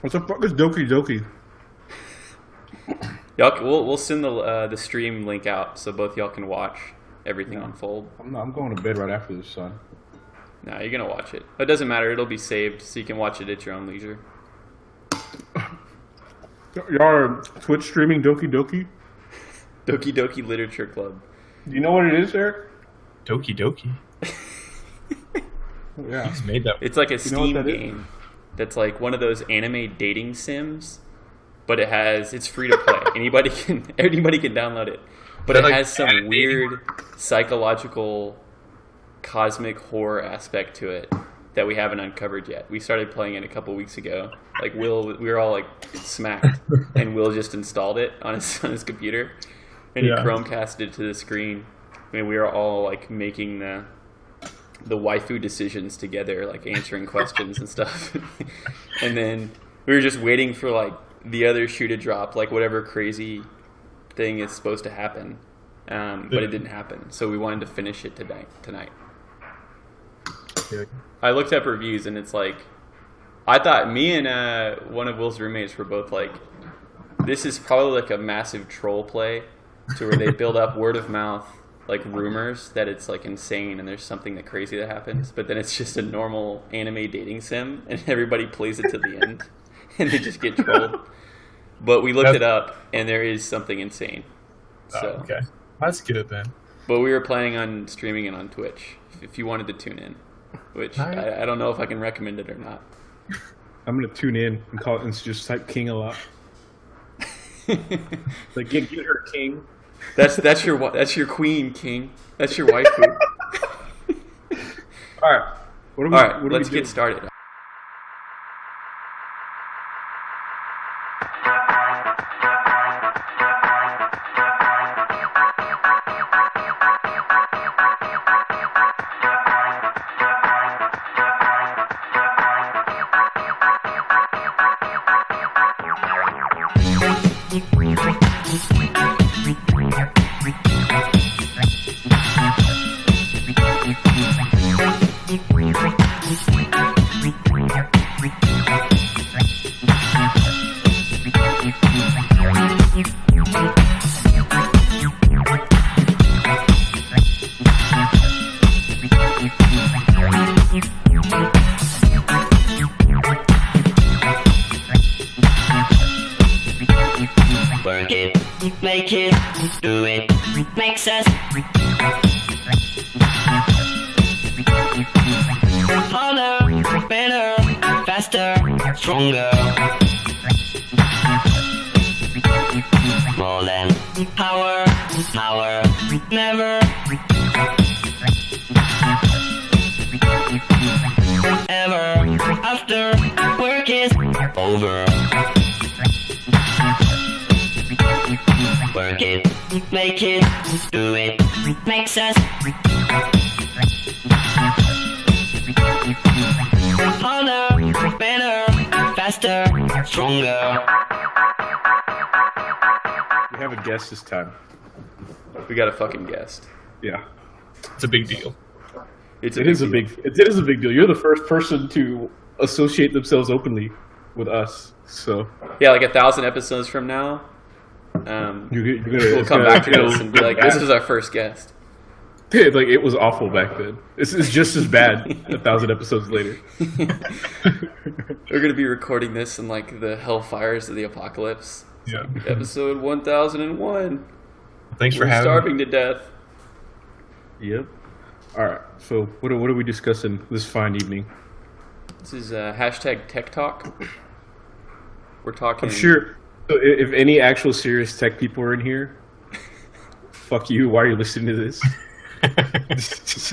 What the fuck is Doki Doki? Y'all, we'll send the stream link out so both y'all can watch everything unfold. I'm going to bed right after this, son. No, you're gonna watch it. It doesn't matter. It'll be saved so you can watch it at your own leisure. Y'all are Twitch streaming Doki Doki? Doki Doki Literature Club. Do you know what it is, Eric? Doki Doki. Yeah. He's made that. It's like a You know what Steam that is? game that's like one of those anime dating sims, but it's free to play. anybody can download it. But Is it that like has some anime? weird psychological cosmic horror aspect to it that we haven't uncovered yet. We started playing it a couple weeks ago. Like we were all like smacked, and Will just installed it on his computer, and Yeah. he Chromecasted it to the screen. I mean, we were all like making the waifu decisions together, like answering questions and stuff. And then we were just waiting for like the other shoe to drop, like whatever crazy thing is supposed to happen. But it didn't happen. So we wanted to finish it tonight. I looked up reviews and it's like, I thought me and one of Will's roommates were both like, this is probably like a massive troll play to where they build up word of mouth like rumors that it's like insane and there's something that crazy that happens, but then it's just a normal anime dating sim and everybody plays it to the end and they just get trolled. But we looked it up and there is something insane. Oh, So, okay. That's good then. but we were planning on streaming it on Twitch if you wanted to tune in, which Alright. I don't know if I can recommend it or not. I'm going to tune in and call it and just type King a lot. Like, get her King. That's your queen, King. That's your waifu. All right. What are we, All right, what are let's we get doing? started. Work it, make it, do it, makes us harder, better, faster, stronger. More than power, never. Ever after work is over. Work it, make it, do it, makes us harder, better, faster, stronger. We have a guest this time. We got a fucking guest. Yeah. It's a big deal. It It is a big deal. You're the first person to associate themselves openly with us. So Yeah, like 1,000 episodes from now, you're gonna we'll come back to this and be like, this is our first guest. like it was awful back then. This is just as bad 1,000 episodes later. We're going to be recording this in like the hellfires of the apocalypse. Yeah. Episode 1001. Thanks for We're having starving me. to death. Yep. All right. So what are we discussing this fine evening? This is hashtag Tech Talk. We're talking. I'm sure. So if any actual serious tech people are in here, fuck you. Why are you listening to this?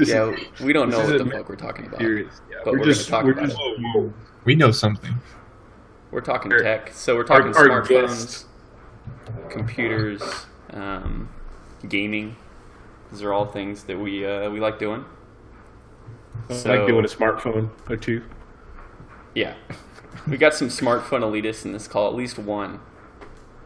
Yeah, we don't know This what is the a- fuck we're talking about. Serious. Yeah, But we're just gonna talk we're about just it. We know something. We're talking Our- tech. So we're talking our smartphones, guest. computers, gaming. These are all things that we like doing. like doing a smartphone or two. Yeah. We got some smartphone elitists in this call, at least one.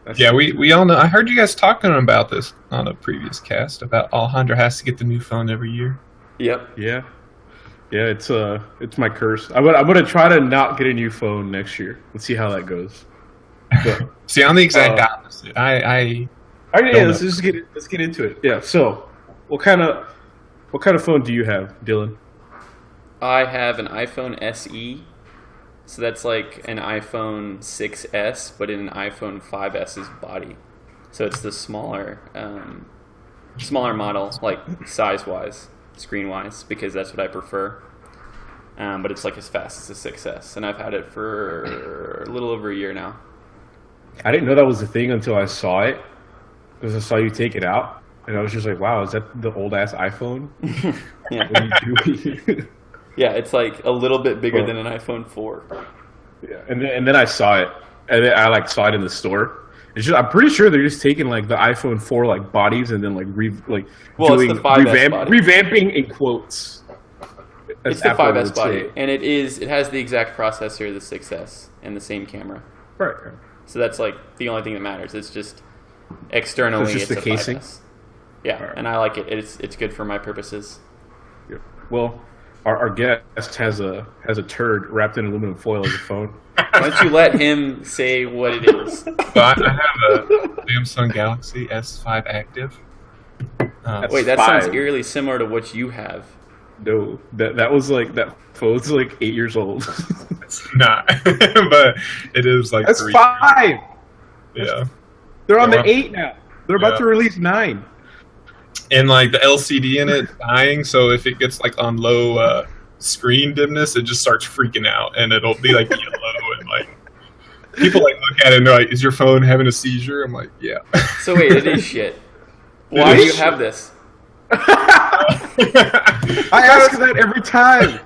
That's Yeah, we all know. I heard you guys talking about this on a previous cast about Alejandro has to get the new phone every year. Yep. Yeah. Yeah, it's my curse. I'm gonna try to not get a new phone next year. Let's see how that goes. But, See, I'm the exact Uh, opposite. I all right, Don't yeah, let's know. just let's get into it. Yeah. So, what kind of phone do you have, Dylan? I have an iPhone SE, so that's like an iPhone 6S, but in an iPhone 5S's body. So it's the smaller model, like size-wise, screen-wise, because that's what I prefer. But it's like as fast as the 6S, and I've had it for a little over a year now. I didn't know that was a thing until I saw it, because I saw you take it out, and I was just like, "Wow, is that the old ass iPhone?" Yeah, What are you doing? yeah, it's like a little bit bigger Oh. than an iPhone 4. Yeah, and then I saw it, and then I like saw it in the store. It's just, I'm pretty sure they're just taking like the iPhone 4 like bodies and then like Well, it's doing the 5S body. revamping in quotes. It's the 5S body, and it has the exact processor of the 6S and the same camera. Right. So that's like the only thing that matters. It's just externally, So it's just the a casing? 5S. Yeah, Alright. and I like it. It's good for my purposes. Yeah. Well, our guest has a turd wrapped in aluminum foil as a phone. Why don't you let him say what it is? but I have a Samsung Galaxy S5 Active. That's Wait, that 5. sounds eerily similar to what you have. No, that was like that phone's like 8 years old. It's not, but it is like That's 3. 5. Yeah, They're on Yeah. the 8 now. They're about Yeah. to release 9. and like the LCD in it dying, so if it gets like on low screen dimness, it just starts freaking out, and it'll be like yellow and like people like look at it and they're like, "Is your phone having a seizure?" I'm like, "Yeah." So wait, it is shit. Why It do is you shit. have this? I ask that every time.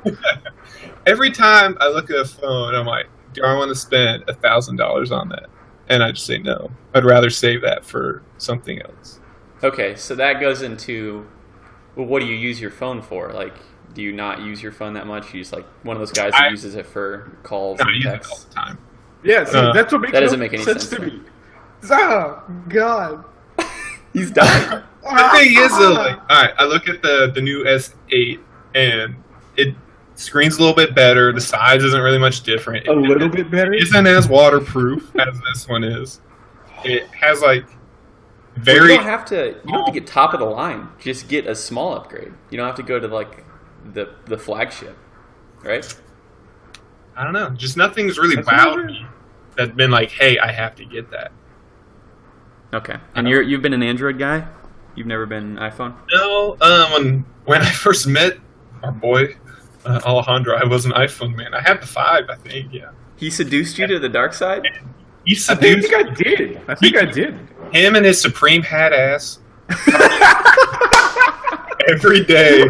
Every time I look at a phone, I'm like, "Do I want to spend $1,000 on that?" And I just say no. I'd rather save that for something else. Okay, so that goes into, well, what do you use your phone for? Like, do you not use your phone that much? You just like one of those guys that I- uses it for calls No, I and use it all texts. the time. Yeah, see, that's what makes That doesn't no make any sense sense to to me. Oh God. He's dying. The thing is, though, like, all right, I look at the new S8, and it screen's a little bit better. The size isn't really much different. A little bit better. It isn't as waterproof as this one is. It has like You very. don't have to get top of the line. Just get a small upgrade. You don't have to go to like the flagship, right? I don't know. Just nothing's really That's wowed weird. me. That's been like, hey, I have to get that. Okay. And you've been an Android guy? You've never been an iPhone? No, when I first met our boy Alejandro, I was an iPhone man. I had the 5, I think. Yeah. He seduced you to the dark side? He I think seduced I did. I think I did. him and his Supreme hat ass every day in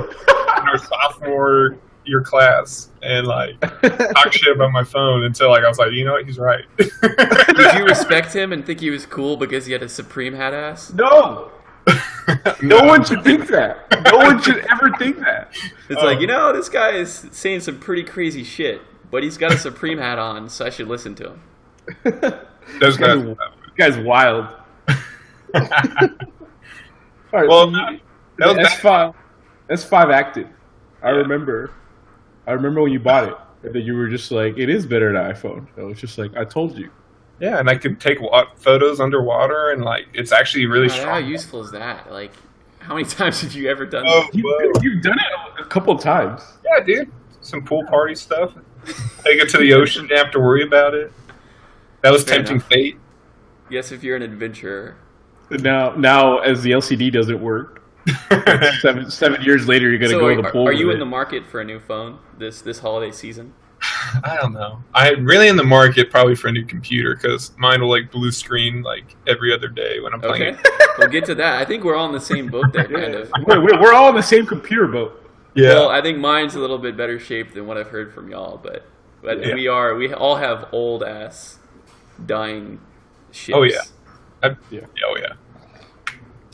our sophomore year class, and like talk shit about my phone until like I was like, you know what, he's right. Did you respect him and think he was cool because he had a Supreme hat ass? No. No one should think that. No one should ever think that. It's like, this guy is saying some pretty crazy shit, but he's got a Supreme hat on, so I should listen to him. Those guys. You guys wild. All right, Well, so you, that was the S5 active. I remember when you bought it, and then you were just like, "It is better than iPhone." I was just like, "I told you." Yeah, and I could take photos underwater, and like it's actually really How strong. useful is that? Like, how many times have you ever done Oh, that? whoa. You've done it a couple of times. Yeah, dude. Some pool party stuff. Take it to the ocean. Didn't have to worry about it. That was Fair tempting enough. fate. Yes, if you're an adventurer. Now, as the LCD doesn't work, 7 years later, you're gonna So go to the pool. are you with in it. the market for a new phone this holiday season? I don't know. I'm really in the market probably for a new computer because mine will like blue screen like every other day when I'm playing. Okay, we'll get to that. I think we're all in the same boat there, kind of. We're all in the same computer boat. Yeah. Well, I think mine's a little bit better shape than what I've heard from y'all, but Yeah. we all have old ass dying ships. Oh, yeah. Yeah. Oh yeah.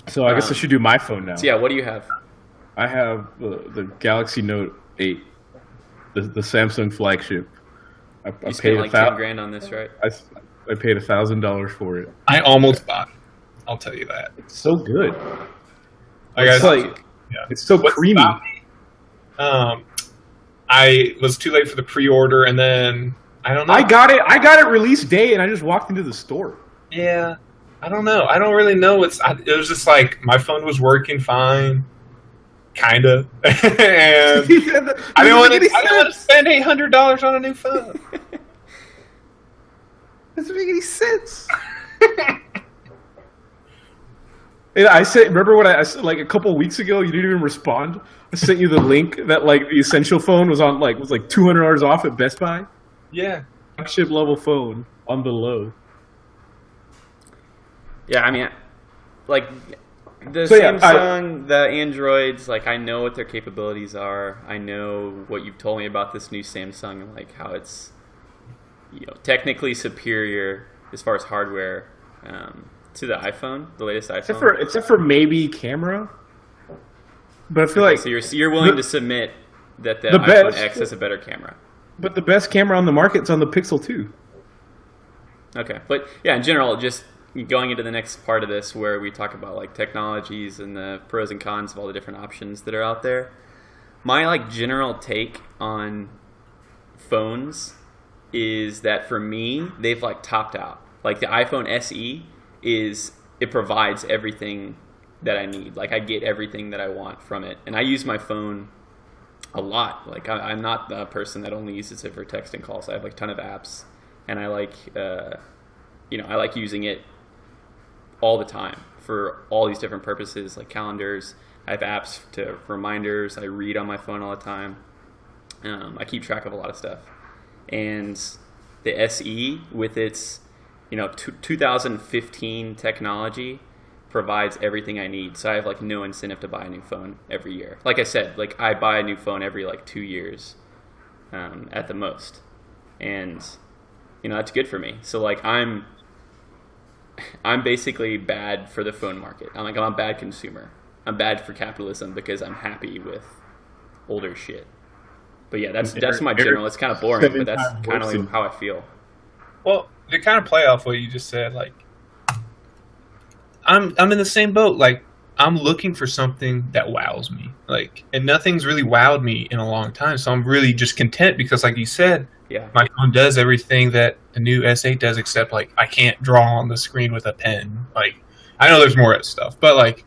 So I guess I should do my phone now. So yeah, what do you have? I have the Galaxy Note 8, the Samsung flagship. I You paid spent like 10 $1,000. grand on this, right? I paid $1,000 for it. I almost bought it. I'll tell you that. It's so good. I It's got like it's so What creamy. stopped me? I was too late for the pre-order, and then I don't know. I got it release day, and I just walked into the store. Yeah, I don't know. I don't really know. It was just like my phone was working fine, kinda, and I didn't want to spend $800 on a new phone. Doesn't make any sense. And I said, remember when I said, like a couple of weeks ago, you didn't even respond. I sent you the link that like the Essential phone was on, like was like $200 off at Best Buy. Yeah, Flagship level phone on the low. Yeah, I mean, like the So, yeah, Samsung, the Androids, like I know what their capabilities are. I know what you've told me about this new Samsung and like how it's, you know, technically superior as far as hardware to the iPhone, the latest iPhone. Except for maybe camera. But I feel Okay, like so you're willing to submit that the the iPhone best- X has a better camera. but the best camera on the market's on the Pixel 2. Okay, but yeah, in general, just going into the next part of this where we talk about like technologies and the pros and cons of all the different options that are out there. My like general take on phones is that for me, they've like topped out. Like the iPhone SE it provides everything that I need. Like I get everything that I want from it, and I use my phone a lot. Like I'm not the person that only uses it for texting calls. I have like a ton of apps, and I like I like using it all the time for all these different purposes, like calendars. I have apps to reminders. I read on my phone all the time. I keep track of a lot of stuff, and the SE with its 2015 technology provides everything I need. So I have like no incentive to buy a new phone every year. Like I said, like I buy a new phone every like 2 years at the most, and that's good for me. So like I'm basically bad for the phone market. I'm a bad consumer. I'm bad for capitalism because I'm happy with older shit. But yeah, that's my general. It's kind of boring, but that's kind of how I feel. Well, to kind of play off what you just said, like I'm in the same boat. Like I'm looking for something that wows me. Like, and nothing's really wowed me in a long time. So I'm really just content because, like you said, yeah, my phone does everything that the new S8 does, except like I can't draw on the screen with a pen. Like I know there's more stuff, but like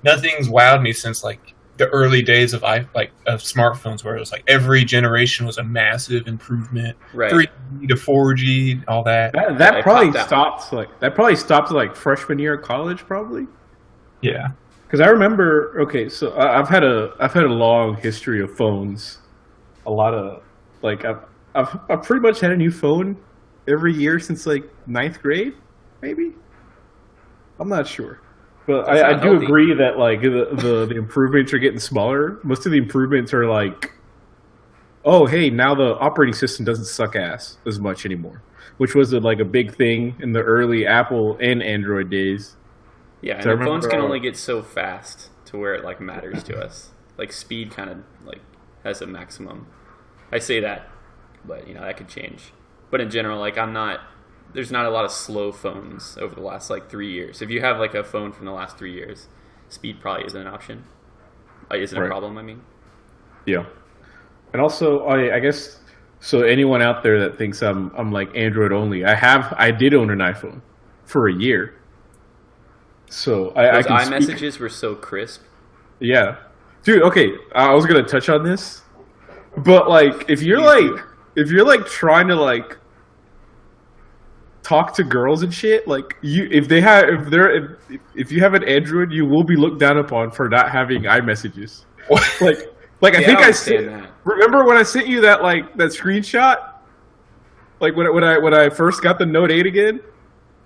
nothing's wowed me since like the early days of smartphones, where it was like every generation was a massive improvement, right? 3G to 4G, all that. That probably stopped like freshman year of college, probably. Yeah, because I remember. Okay, so I've had a long history of phones. A lot of like I've pretty much had a new phone every year since like 9th grade, maybe. I'm not sure. But I do agree that like the improvements are getting smaller. Most of the improvements are like, oh hey, now the operating system doesn't suck ass as much anymore, which was like a big thing in the early Apple and Android days. Yeah, and the phones can only get so fast to where it like matters to us. Like speed kind of like has a maximum. I say that, but that could change. But in general, like there's not a lot of slow phones over the last like 3 years. If you have like a phone from the last 3 years, speed probably isn't an option. Isn't a problem, I mean. Yeah. And also, I guess, so anyone out there that thinks I'm like Android only, I did own an iPhone for a year. So Those iMessages were so crisp. Yeah. Dude, okay, I was going to touch on this. But like if you're like trying to like talk to girls and shit, like if you have an Android, you will be looked down upon for not having iMessages. Like I think I sent that. Remember when I sent you that that screenshot? Like when I first got the Note 8 again,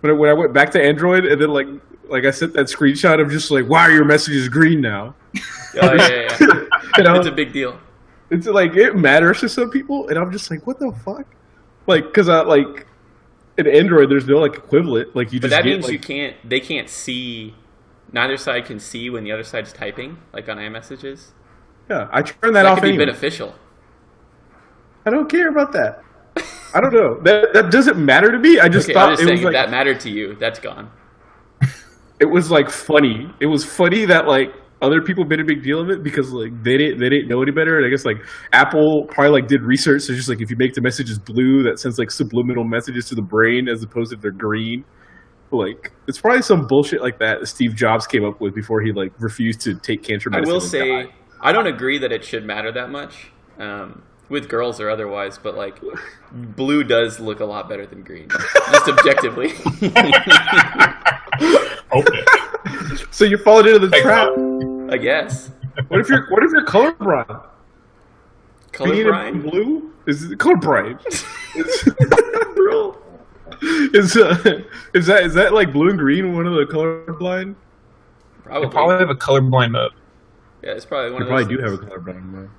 when I went back to Android, and then like I sent that screenshot of just like, why are your messages green now? Oh yeah. It's a big deal. It's like it matters to some people, and I'm just like, what the fuck? Like, because in Android, there's no like equivalent. Like you just. But that means they can't see. Neither side can see when the other side's typing, like on iMessages. Yeah, I turn that off. That could be anyway. beneficial. I don't care about that. I don't know. That doesn't matter to me. I just thought it was like, that mattered to you. That's gone. It was like funny. It was funny that like other people made a big deal of it because like they didn't know any better, and I guess like Apple probably like did research. So just like if you make the messages blue, that sends like subliminal messages to the brain as opposed to if they're green. Like it's probably some bullshit like that Steve Jobs came up with before he like refused to take cancer I medicine. will and say, died. I don't agree that it should matter that much, with girls or otherwise. But like, blue does look a lot better than green, just objectively. Okay. So you're falling into the Hey, trap. I guess. What if you're colorblind? Green Colorblind. and blue is colorblind. Bro, is that like blue and green one of the colorblind? Probably. They probably have a colorblind mode. Yeah, it's probably one They of probably those. do have a colorblind mode.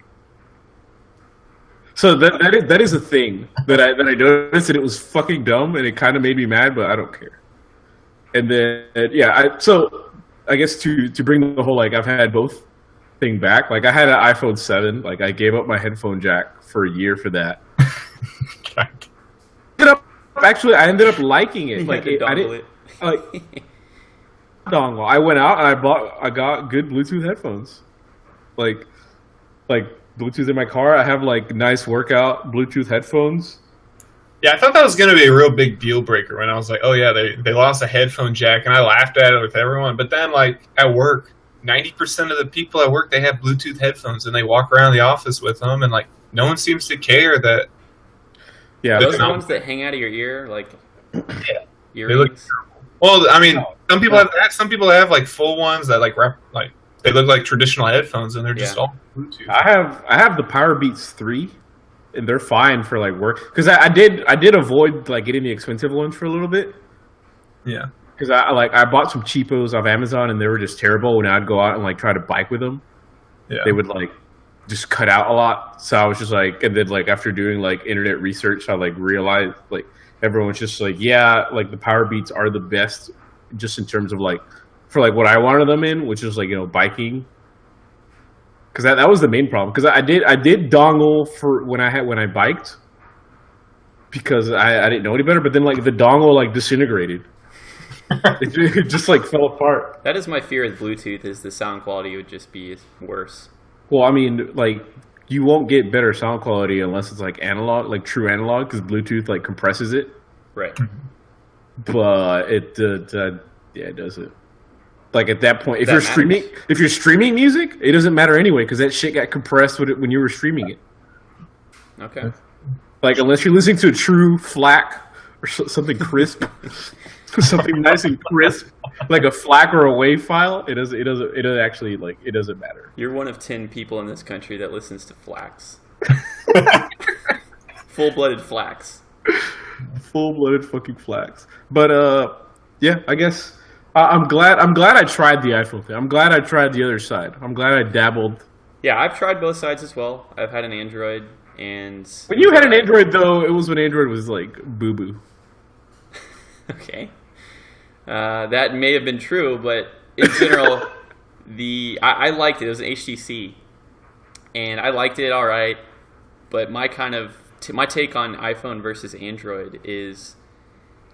So that is a thing that I noticed, and it was fucking dumb, and it kind of made me mad, but I don't care. And then so I guess to bring the whole like I've had both thing back. Like I had an iPhone 7. Like I gave up my headphone jack for a year for that. I ended up liking it. You Like had to I dongle didn't like dongle. I went out and I got good Bluetooth headphones. Like Bluetooth in my car. I have like nice workout Bluetooth headphones. Yeah, I thought that was going to be a real big deal breaker when I was like, oh yeah, they lost a headphone jack, and I laughed at it with everyone. But then like at work, 90% of the people at work, they have Bluetooth headphones, and they walk around the office with them, and like no one seems to care that. Yeah, Those are the not- ones that hang out of your ear, like They look earrings. well. I mean, some people have that. Some people have like full ones that like they look like traditional headphones, and they're just Yeah. all Bluetooth. I have the Power Beats 3, and they're fine for like work. Because I did avoid like getting the expensive ones for a little bit. Yeah. Because I bought some cheapos off Amazon, and they were just terrible. When I'd go out and like try to bike with them, Yeah. they would like just cut out a lot. So I was just like, and then like after doing like internet research, I like realized like everyone's just like, yeah, like the Power Beats are the best, just in terms of like for like what I wanted them in, which is like biking. Because that was the main problem. Because I did dongle for when I biked, because I didn't know any better. But then like the dongle like disintegrated. It just like fell apart. That is my fear with Bluetooth, is the sound quality would just be worse. Well, I mean, like you won't get better sound quality unless it's like analog, like true analog, because Bluetooth like compresses it. Right. But it doesn't. Like at that point, if That you're streaming music, it doesn't matter anyway, because that shit got compressed when you were streaming it. Okay. Like unless you're listening to a true FLAC or something crisp, something nice and crisp, like a FLAC or a WAV file, it doesn't matter. You're one of 10 people in this country that listens to flax. Full-blooded flax. Full-blooded fucking FLACs. But yeah, I guess I'm glad I tried the iPhone thing. I'm glad I tried the other side. I'm glad I dabbled. Yeah, I've tried both sides as well. I've had an Android, and When you had an Android, though, it was when Android was like boo-boo. Okay. That may have been true, but in general, I liked it. It was an HTC, and I liked it all right. But my my take on iPhone versus Android is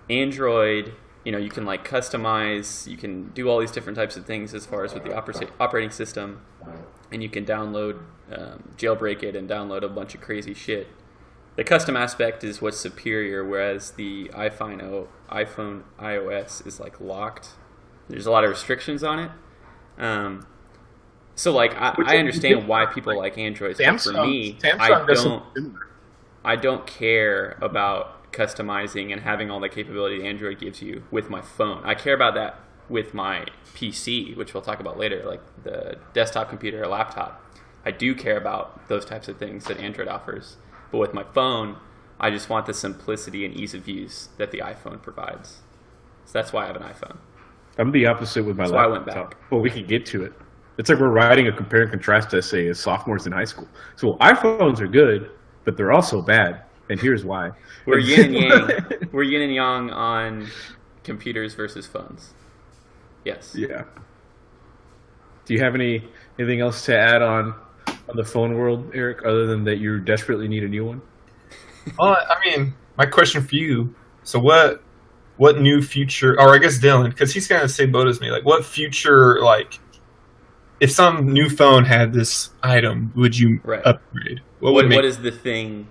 Android. You can like customize. You can do all these different types of things as far as with the operating system, and you can download, jailbreak it, and download a bunch of crazy shit. The custom aspect is what's superior, whereas the iPhone iOS is like locked. There's a lot of restrictions on it. So like I understand why people like Android. But for me, I don't care about customizing and having all the capability Android gives you with my phone. I care about that with my PC, which we'll talk about later, like the desktop computer or laptop. I do care about those types of things that Android offers. But with my phone, I just want the simplicity and ease of use that the iPhone provides. So that's why I have an iPhone. I'm the opposite with my That's why I laptop. went back. Well, we can get to it. It's like we're writing a compare and contrast essay as sophomores in high school. So iPhones are good, but they're also bad. And here's why. We're yin and yang. We're yin and yang on computers versus phones. Yes. Yeah. Do you have anything else to add on the phone world, Eric, other than that you desperately need a new one? Well, I mean, my question for you. So what new future, or I guess Dylan, because he's kind of the same boat as me. Like, what future if some new phone had this item, would you Right. upgrade? What What is the thing?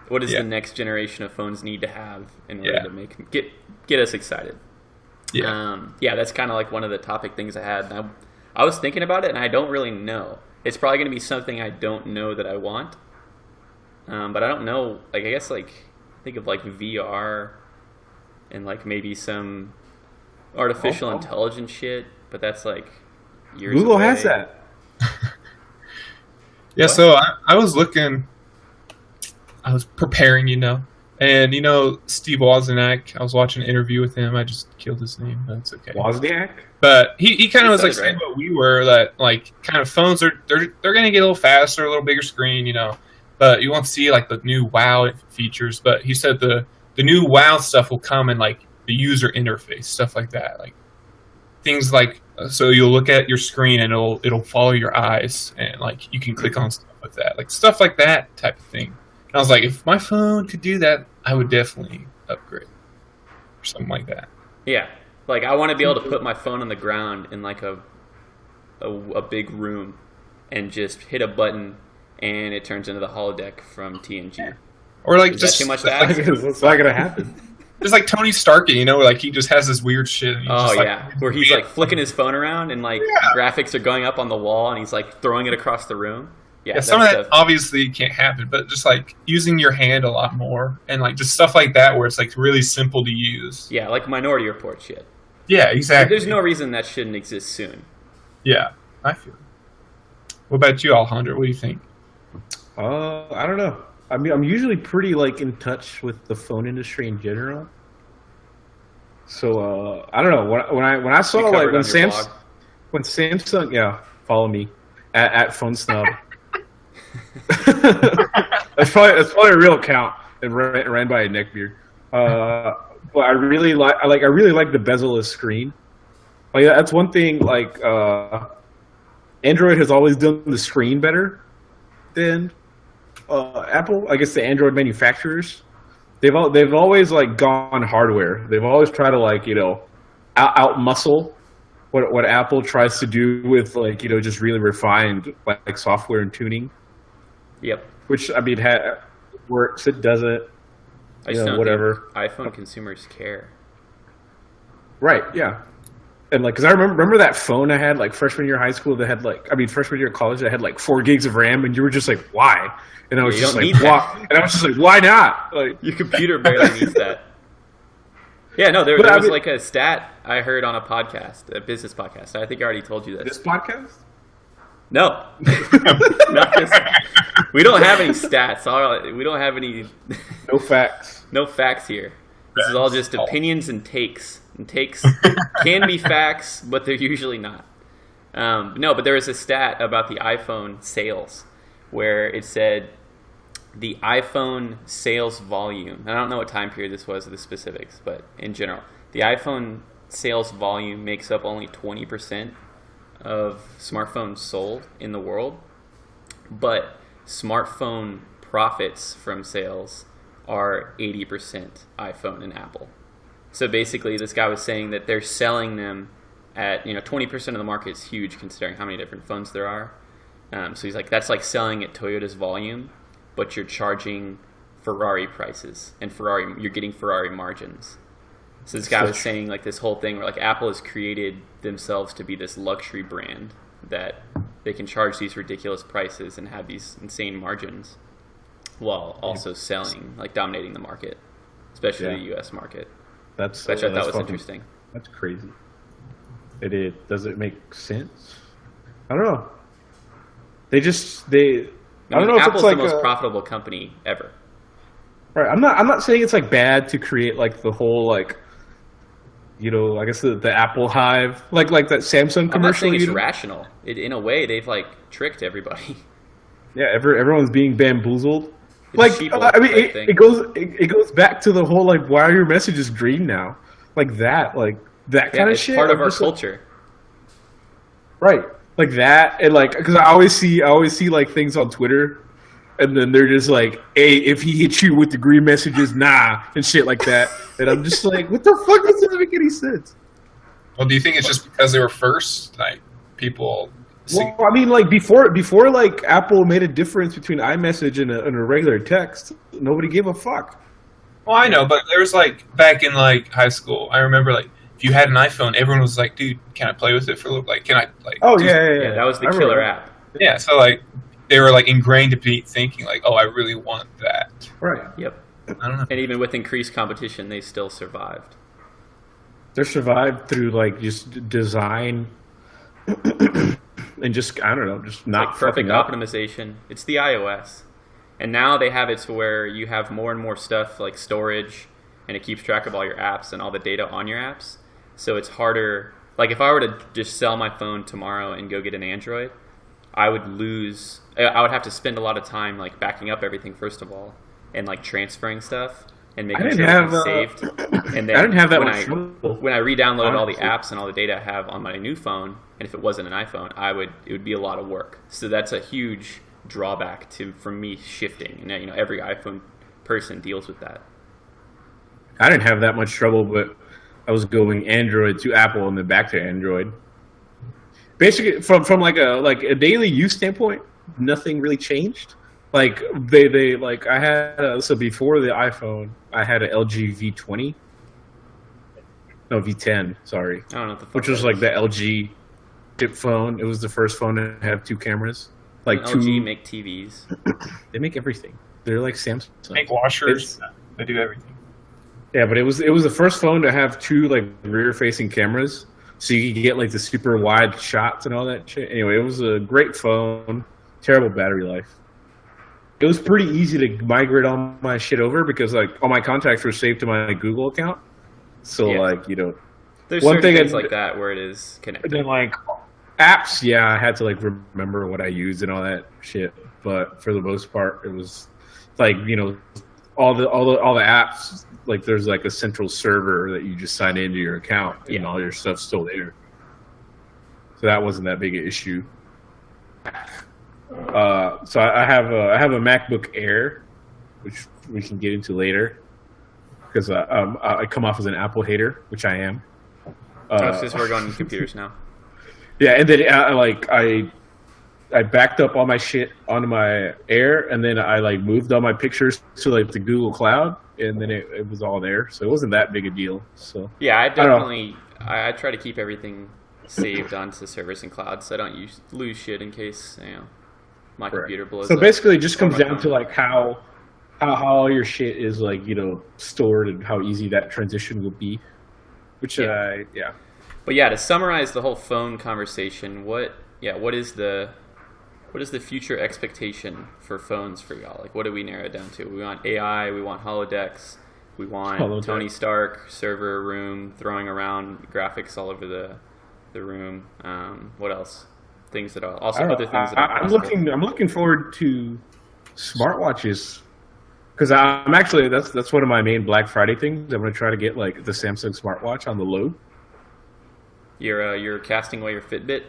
What does Yeah. the next generation of phones need to have in order Yeah. to get us excited? Yeah. Yeah, that's kind of like one of the topic things I had. And I was thinking about it, and I don't really know. It's probably going to be something I don't know that I want. But I don't know. Like, I guess, like, think of like VR and like maybe some artificial intelligence shit. But that's like years Google away. has that. Yeah, What? so I was looking, I was preparing, and Steve Wozniak. I was watching an interview with him. I just killed his name, but it's okay. Wozniak? But he kind of was like sounded saying right. what we were, that like kind of phones they're going to get a little faster, a little bigger screen, but you won't see like the new WoW features. But he said the new WoW stuff will come in like the user interface, stuff like that, like things like so you'll look at your screen and it'll follow your eyes, and like you can click on stuff with that, like stuff like that type of thing. And I was like, if my phone could do that, I would definitely upgrade or something like that. Yeah, like I want to be able to put my phone on the ground in like a big room and just hit a button and it turns into the holodeck from TNG. Or like Is that just too much to like, ask? It's not gonna happen. just like Tony Stark, like he just has this weird shit. And he's Oh just, like, yeah, where he's like flicking his phone around and like graphics are going up on the wall and he's like throwing it across the room. Yeah, some of that obviously can't happen, but just like using your hand a lot more and like just stuff like that where it's like really simple to use. Yeah, like Minority Report shit. Yeah, exactly. There's no reason that shouldn't exist soon. Yeah, I feel. What about you, Alejandro? What do you think? I don't know. I mean, I'm usually pretty like in touch with the phone industry in general. So I don't know. When I saw You cover like it on your blog. when Samsung, yeah, follow me at Phone Snub. that's probably a real account and ran by a neckbeard. But I really like the bezel-less screen. Like that's one thing. Like Android has always done the screen better than Apple. I guess the Android manufacturers. They've always like gone hardware. They've always tried to like out muscle what Apple tries to do with like just really refined like software and tuning. Yep. Which I mean works. It doesn't. I just don't whatever. think iPhone consumers care. Right. Yeah. And like, cause I remember that phone I had like freshman year of high school that had freshman year of college that had like 4 gigs of RAM, and you were just like, why? And I was You just don't like, need that. why? And I was just like, why not? Like, Your computer barely needs that. Yeah, no, there But I was mean- like a stat I heard on a podcast, a business podcast. I think I already told you this. this podcast? No. Not this. We don't have any stats. We don't have any No facts. no facts here. This is all just opinions and takes. And takes can be facts, but they're usually not. No, but there was a stat about the iPhone sales where it said the iPhone sales volume. And I don't know what time period this was or the specifics, but in general, the iPhone sales volume makes up only 20% of smartphones sold in the world. But smartphone profits from sales are 80% iPhone and Apple. So basically, this guy was saying that they're selling them at 20% of the market is huge considering how many different phones there are. So he's like, that's like selling at Toyota's volume, but you're charging Ferrari prices, and you're getting Ferrari margins. So this guy was saying like this whole thing where like Apple has created themselves to be this luxury brand that they can charge these ridiculous prices and have these insane margins while also selling, like dominating the market, especially the U.S. market. That's Which I thought was fucking- interesting. That's crazy. Does it make sense? I don't know. I don't know if Apple's it's like the most profitable company ever. right. I'm not saying it's like bad to create like the whole like I guess the Apple Hive like that Samsung I'm not commercial. saying it's rational. In a way, they've like tricked everybody. Yeah, everyone's being bamboozled. It's Like sheeple I mean, type thing. it goes back to the whole like why are your messages green now? Like that kind of it's shit. part of I'm our just like- culture. right? Like that, and like because I always see like things on Twitter, and then they're just like, "Hey, if he hits you with the green messages, nah," and shit like that. And I'm just like, "What the fuck does that make any sense?" Well, do you think it's just because they were first? Like people Well, I mean, like before like Apple made a difference between iMessage and a regular text, nobody gave a fuck. Well, I know, but there was like back in like high school. I remember like if you had an iPhone, everyone was like, "Dude, can I play with it for a little?" Like, can I like? Oh do- Yeah, that was the I killer remember. app. yeah. So like they were like ingrained to be thinking like, "Oh, I really want that." Right. Yep. I don't know. And even with increased competition, they still survived. They survived through like just design and just I don't know, just not Like perfect fucking up. optimization. It's the iOS. And now they have it to where you have more and more stuff like storage, and it keeps track of all your apps and all the data on your apps. So it's harder. Like if I were to just sell my phone tomorrow and go get an Android, I would lose. I would have to spend a lot of time like backing up everything first of all, and like transferring stuff and making didn't sure have, it's saved. And then I didn't have that when much I trouble. when I re-downloaded all the Honestly. apps and all the data I have on my new phone, and if it wasn't an iPhone, it would be a lot of work. So that's a huge drawback from me shifting. And you know, every iPhone person deals with that. I didn't have that much trouble, but I was going Android to Apple and then back to Android. Basically, from like a daily use standpoint, nothing really changed. Like they like I had so before the iPhone, I had an LG V20, no V10, sorry, I don't know what the fuck which was that like is. the LG chip phone. It was the first phone to have two cameras, like LG two. make TVs. They make everything. They're like Samsung. Make washers. It's- They do everything. Yeah, but it was the first phone to have two like rear facing cameras, so you could get like the super wide shots and all that shit. Anyway, it was a great phone, terrible battery life. It was pretty easy to migrate all my shit over because like all my contacts were saved to my Google account. So Yeah. like, you know, There's One certain thing things I- like that where it is and connected. then like apps, yeah, I had to like remember what I used and all that shit. But for the most part, it was like, you know, all the apps, like there's like a central server that you just sign into your account and Yeah. all your stuff's still there. So that wasn't that big an issue. So I have a MacBook Air, which we can get into later, because I come off as an Apple hater, which I am. Since we're going to computers now. Yeah, and then I backed up all my shit onto my Air, and then I like moved all my pictures to like the Google Cloud, and then it was all there, so it wasn't that big a deal. So Yeah, I don't know. definitely I try to keep everything saved onto servers and clouds, so I don't lose shit in case my computer blows So up. basically, it just Or comes my down phone. to like how all your shit is like, you know, stored and how easy that transition will be. Which Yeah. But yeah, to summarize the whole phone conversation, what is the future expectation for phones for y'all? Like, what do we narrow it down to? We want AI, we want holodecks, we want Holodeck. Tony Stark server room throwing around graphics all over the room. What else? Things that are also other things that are I'm possible. looking forward to smartwatches because I'm actually that's one of my main Black Friday things. I'm gonna try to get like the Samsung smartwatch on the low. You're casting away your Fitbit.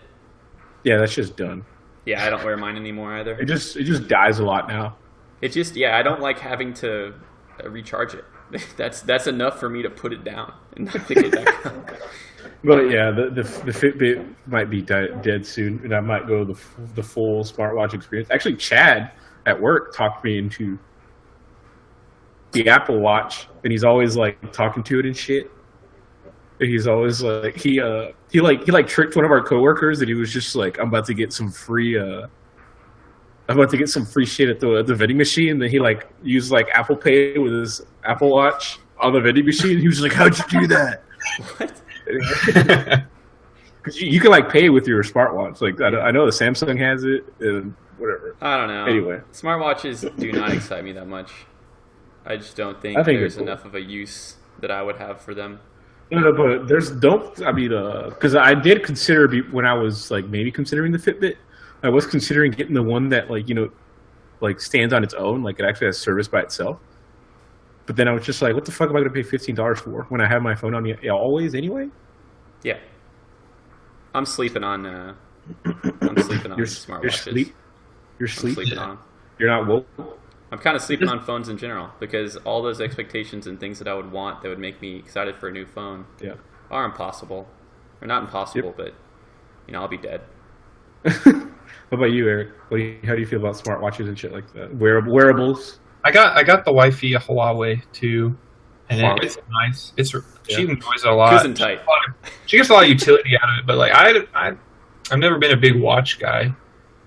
Yeah, that's just done. Yeah, I don't wear mine anymore either. It just dies a lot now. It just I don't like having to recharge it. That's enough for me to put it down and not pick it back up. But yeah, the Fitbit might be dead soon, and I might go the full smartwatch experience. Actually, Chad at work talked me into the Apple Watch, and he's always like talking to it and shit. And he's always like he tricked one of our coworkers, and he was just like, I'm about to get some free shit at the vending machine. And then he like used like Apple Pay with his Apple Watch on the vending machine. He was like, "How'd you do that?" What? Because you can like pay with your smartwatch. Like I know the Samsung has it, and whatever. I don't know. Anyway. Smartwatches do not excite me that much. I just don't think, I think there's they're cool. enough of a use that I would have for them. No, but because I did consider when I was like maybe considering the Fitbit, I was considering getting the one that like, you know, like stands on its own, like it actually has service by itself. But then I was just like, what the fuck am I going to pay $15 for when I have my phone on me always anyway? Yeah. I'm sleeping on You're smartwatches. You're I'm sleep. sleeping on 'em. You're not woke. I'm kind of sleeping on phones in general because all those expectations and things that I would want that would make me excited for a new phone Yeah. are impossible. Or not impossible, but I'll be dead. What about you, Eric? How do you feel about smartwatches and shit like that? Wearables? I got the wifey a Huawei too, and Huawei. it's nice. She Yeah. enjoys it a lot. Cousin tight. She gets a lot of utility out of it, but like I've never been a big watch guy,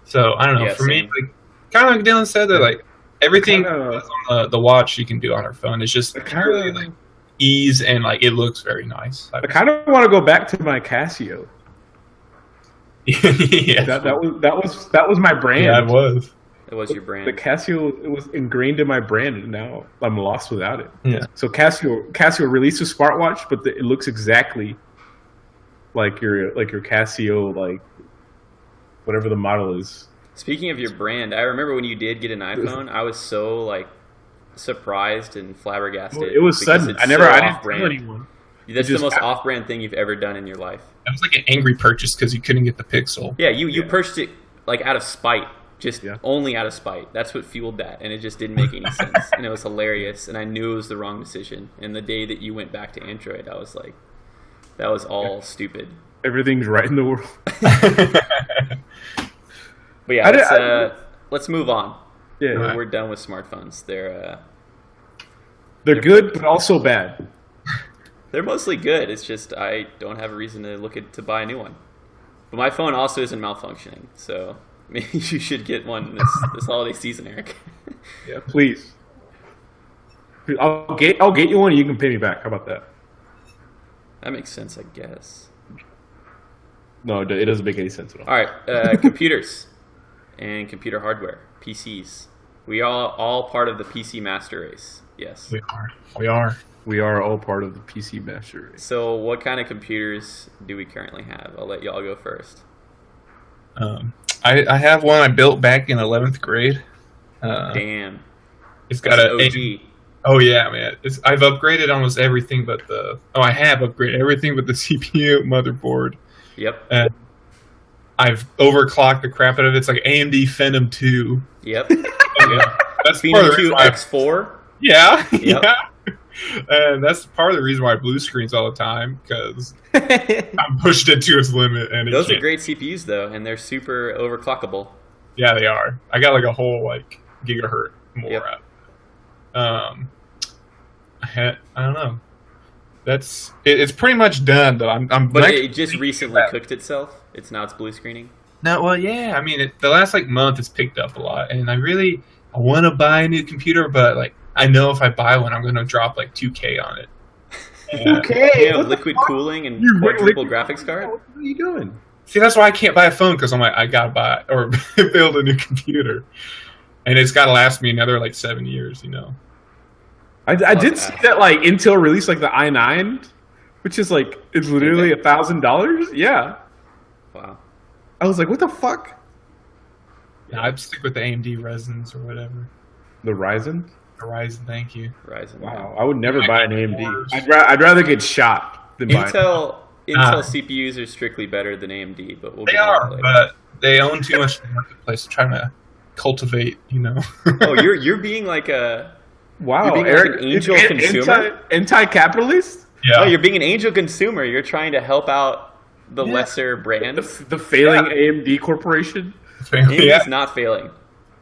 so I don't know. Yeah, For me, same. like kind of like Dylan said, that like everything Kinda- on the watch you can do on her phone. It's just I purely kind like of ease and like it looks very nice. I kind of want to go back to my Casio. yeah, That was my brand. yeah, it was. It was your The brand. Casio, it was ingrained in my brand, and now I'm lost without it. Yeah. So Casio released a smartwatch, but it looks exactly like your Casio, like whatever the model is. Speaking of your brand, I remember when you did get an iPhone, I was so like surprised and flabbergasted. It was because sudden. it's I didn't tell off-brand. anyone. That's It the just most happened. off-brand thing you've ever done in your life. It was like an angry purchase because you couldn't get the Pixel. Yeah, you Yeah. purchased it like out of spite, just Yeah. only out of spite. That's what fueled that, and it just didn't make any sense, and it was hilarious. And I knew it was the wrong decision. And the day that you went back to Android, I was like, that was all stupid. Everything's right in the world. But yeah, I let's move on. Yeah, We're done with smartphones. they're good, but also bad. They're mostly good. It's just I don't have a reason to to buy a new one. But my phone also isn't malfunctioning, so maybe you should get one this holiday season, Eric. Yeah, please. I'll get you one, and you can pay me back. How about that? That makes sense, I guess. No, it doesn't make any sense at all. All right, computers and computer hardware, PCs. We are all part of the PC master race. Yes. We are. We are. We are all part of the PC master race. So, what kind of computers do we currently have? I'll let y'all go first. I have one I built back in 11th grade. Damn. It's got That's a an OG. Oh yeah, man! I've upgraded almost everything but I have upgraded everything but the CPU, motherboard, Yep. and I've overclocked the crap out of it. It's like AMD Phenom 2. Yep. Yeah, that's part of the Phenom reason 2 why. X4. Yeah, Yep. yeah. And that's part of the reason why I blue screens all the time because I'm pushed it to its limit. And it Those are can't- great CPUs though, and they're super overclockable. Yeah, they are. I got like a whole like gigahertz more Yep. out. I don't know. It's pretty much done though. I'm But actually it just thinking recently about- cooked itself. It's blue screening. No, well, yeah. I mean, the last like month it's picked up a lot, and I want to buy a new computer, but like I know if I buy one, I'm going to drop like $2,000 on it. And- Okay. You know, what the liquid fuck? cooling and You quadruple liquid- graphics card. What are you doing? See, that's why I can't buy a phone because I'm like I gotta buy or build a new computer, and it's got to last me another like 7 years. You know. I did see that like Intel released like the i9, which is like it's literally $1,000. Yeah, Wow. I was like, what the fuck? Yeah, I'd stick with the AMD Resins or whatever. The Ryzen. Horizon, thank you. Ryzen. Wow, I would never buy an AMD. Wars. I'd rather get shot than buy. Intel Ah. CPUs are strictly better than AMD, but we'll They get into are, that later. but they own too much of the marketplace. Trying to cultivate, you know. Oh, you're being like a Wow, You're being like Eric, an angel consumer? anti-capitalist. yeah. Oh, you're being an angel consumer. You're trying to help out the Yeah. lesser brands. The failing AMD corporation. AMD's yeah. not failing.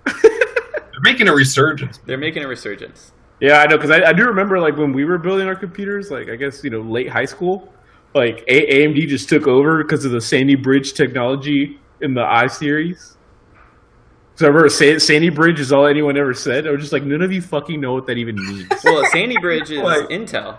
They're making a resurgence. They're making a resurgence. Yeah, I know, because I do remember like when we were building our computers, like I guess late high school, like AMD just took over because of the Sandy Bridge technology in the I series. So I remember Sandy Bridge is all anyone ever said. I was just like, none of you fucking know what that even means. Well, Sandy Bridge is Like- Intel.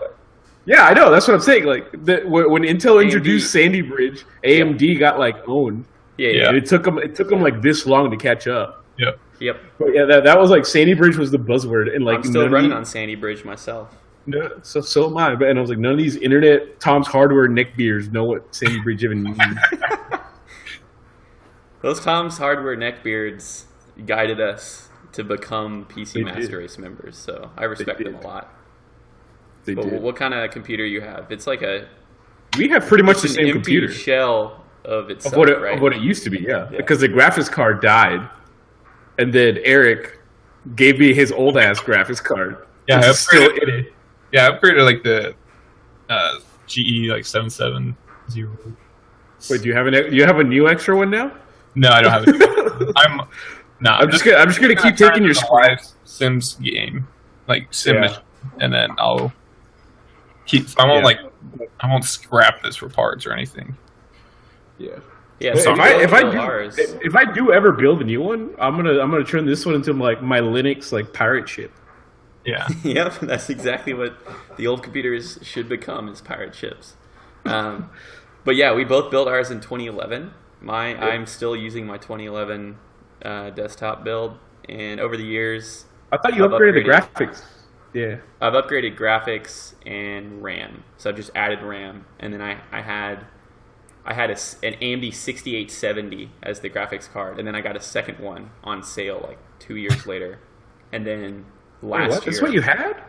Yeah, I know. That's what I'm saying. Like when Intel AMD. introduced Sandy Bridge, AMD got like owned. Yeah, Yeah. yeah. And it took them like this long to catch up. Yep. Yep. But yeah, that was like Sandy Bridge was the buzzword, and like I'm still none of running you- on Sandy Bridge myself. No, so am I. But and I was like, none of these internet Tom's Hardware neckbeards know what Sandy Bridge even means. Those Tom's Hardware neckbeards guided us to become PC They Master did. Race members, so I respect them a did. lot. They But did. what kind of computer you have? It's like We have pretty much the an same empty computer shell of itself, of what it, right? of what it used to be. Yeah, Yeah. because the graphics card died, and then Eric gave me his old ass graphics card. Yeah, which I is still upgraded- in it. Yeah, I upgraded like the GE like 770. Wait, do you have a new extra one now? No, I don't have it. I'm just gonna keep taking your live Sims game, like Sim, Yeah. and then I'll keep. I won't I won't scrap this for parts or anything. Yeah. Yeah, If so if I do ever build a new one, I'm gonna turn this one into like my Linux like pirate ship. Yeah. Yep, that's exactly what the old computers should become, is pirate ships. But yeah, we both built ours in 2011. I'm still using my 2011 desktop build, and over the years, I thought you I've upgraded the upgraded. graphics. Yeah. I've upgraded graphics and RAM. So I've just added RAM, and then I had an AMD 6870 as the graphics card, and then I got a second one on sale like 2 years later, and then Wait, last what? year. That's what you had?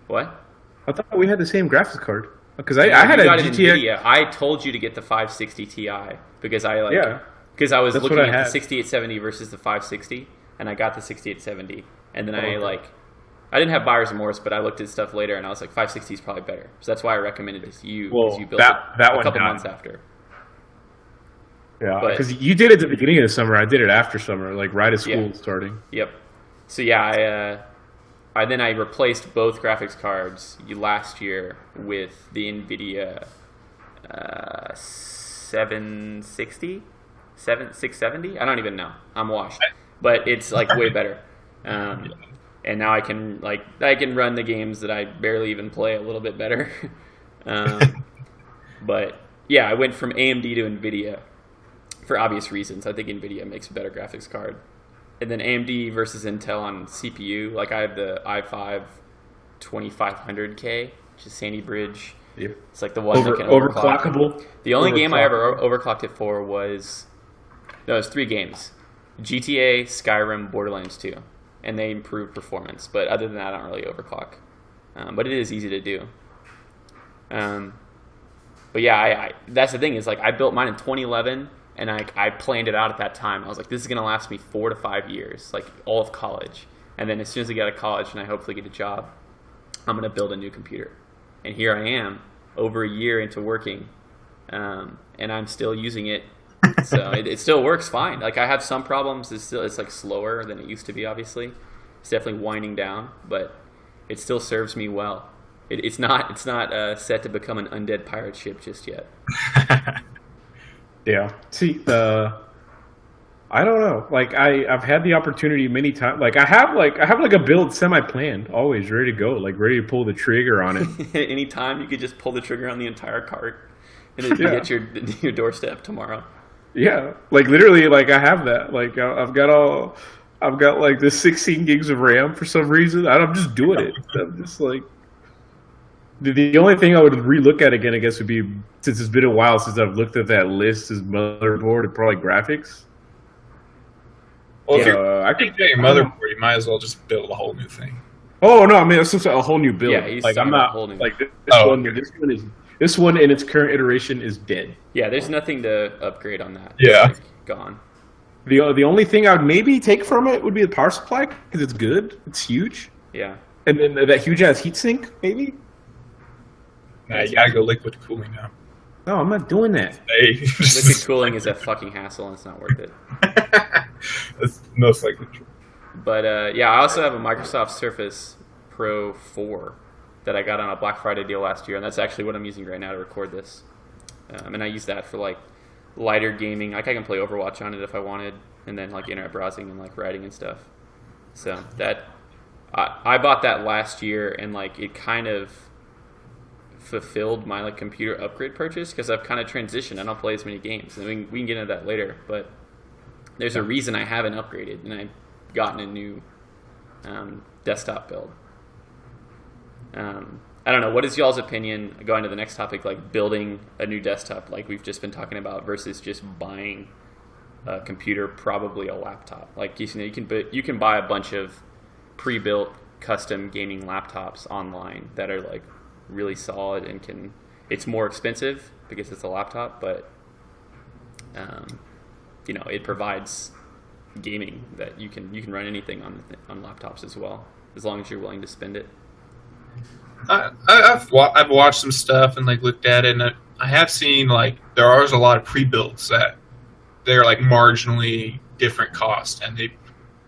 What? I thought we had the same graphics card. Because I You had a got an GTX. NVIDIA. I told you to get the 560 Ti because I was That's looking what I at the had. 6870 versus the 560, and I got the 6870, and then I didn't have buyer's remorse, but I looked at stuff later, and I was like, 560 is probably better. So that's why I recommended it to you, because you built that it a one couple died. months after. Yeah, But- because you did it at the beginning of the summer. I did it after summer, like right as school Yeah. starting. Yep. So yeah, I replaced both graphics cards last year with the NVIDIA 670. I don't even know. I'm washed, but it's like way better. And now I can run the games that I barely even play a little bit better. But yeah, I went from AMD to NVIDIA for obvious reasons. I think NVIDIA makes a better graphics card. And then AMD versus Intel on CPU. Like I have the i5 2500K, which is Sandy Bridge. Yep. It's like the one that can overclock. Overclockable. The only game I ever Overclockable. overclocked it for was 3 games: GTA, Skyrim, Borderlands 2, and they improved performance. But other than that, I don't really overclock. But it is easy to do. But yeah, that's the thing, is like I built mine in 2011, and I planned it out at that time. I was like, this is gonna last me 4 to 5 years, like all of college. And then as soon as I get out of college and I hopefully get a job, I'm gonna build a new computer. And here I am, over a year into working, and I'm still using it. So it still works fine. Like I have some problems. It's like slower than it used to be. Obviously, it's definitely winding down, but it still serves me well. It's not set to become an undead pirate ship just yet. Yeah. See, I don't know. Like I've had the opportunity many times. Like I have a build semi-planned, always ready to go, like ready to pull the trigger on it. Anytime you could just pull the trigger on the entire cart, and it'd be at your doorstep tomorrow. Yeah, like literally, like I have that. Like I've got like this 16 gigs of RAM for some reason. I'm just doing it. I'm just like. The only thing I would relook at again, I guess, would be, since it's been a while since I've looked at that list, is motherboard and probably graphics. Well, if Yeah, you're I could- getting a motherboard, you might as well just build a whole new thing. Oh no, I mean it's just a whole new build. Yeah, he's like I'm talking about not a whole new- like Oh. this one in its current iteration is dead. Yeah, there's nothing to upgrade on that. Yeah. It's like gone. The only thing I would maybe take from it would be the power supply, because it's good, it's huge, Yeah. and then that huge ass heatsink maybe. Nah, you gotta go liquid cooling now. No, I'm not doing that. Hey, Liquid cooling is a fucking hassle, and it's not worth it. That's most likely true. But yeah, I also have a Microsoft Surface Pro 4 that I got on a Black Friday deal last year, and that's actually what I'm using right now to record this. And I use that for like lighter gaming. Like I can play Overwatch on it if I wanted, and then like internet browsing and like writing and stuff. So that I bought that last year, and like it kind of fulfilled my like computer upgrade purchase, because I've kind of transitioned. I don't play as many games. I mean, we can get into that later, but there's a reason I haven't upgraded, and I've gotten a new desktop build. I don't know. What is y'all's opinion, going to the next topic, like building a new desktop like we've just been talking about, versus just buying a computer, probably a laptop? Like you can buy a bunch of pre-built custom gaming laptops online that are like really solid, and it's more expensive because it's a laptop, but it provides gaming that you can run anything on laptops as well, as long as you're willing to spend it. I've watched some stuff and like looked at it, and I have seen like there are a lot of pre-builds that they're like marginally different cost, and they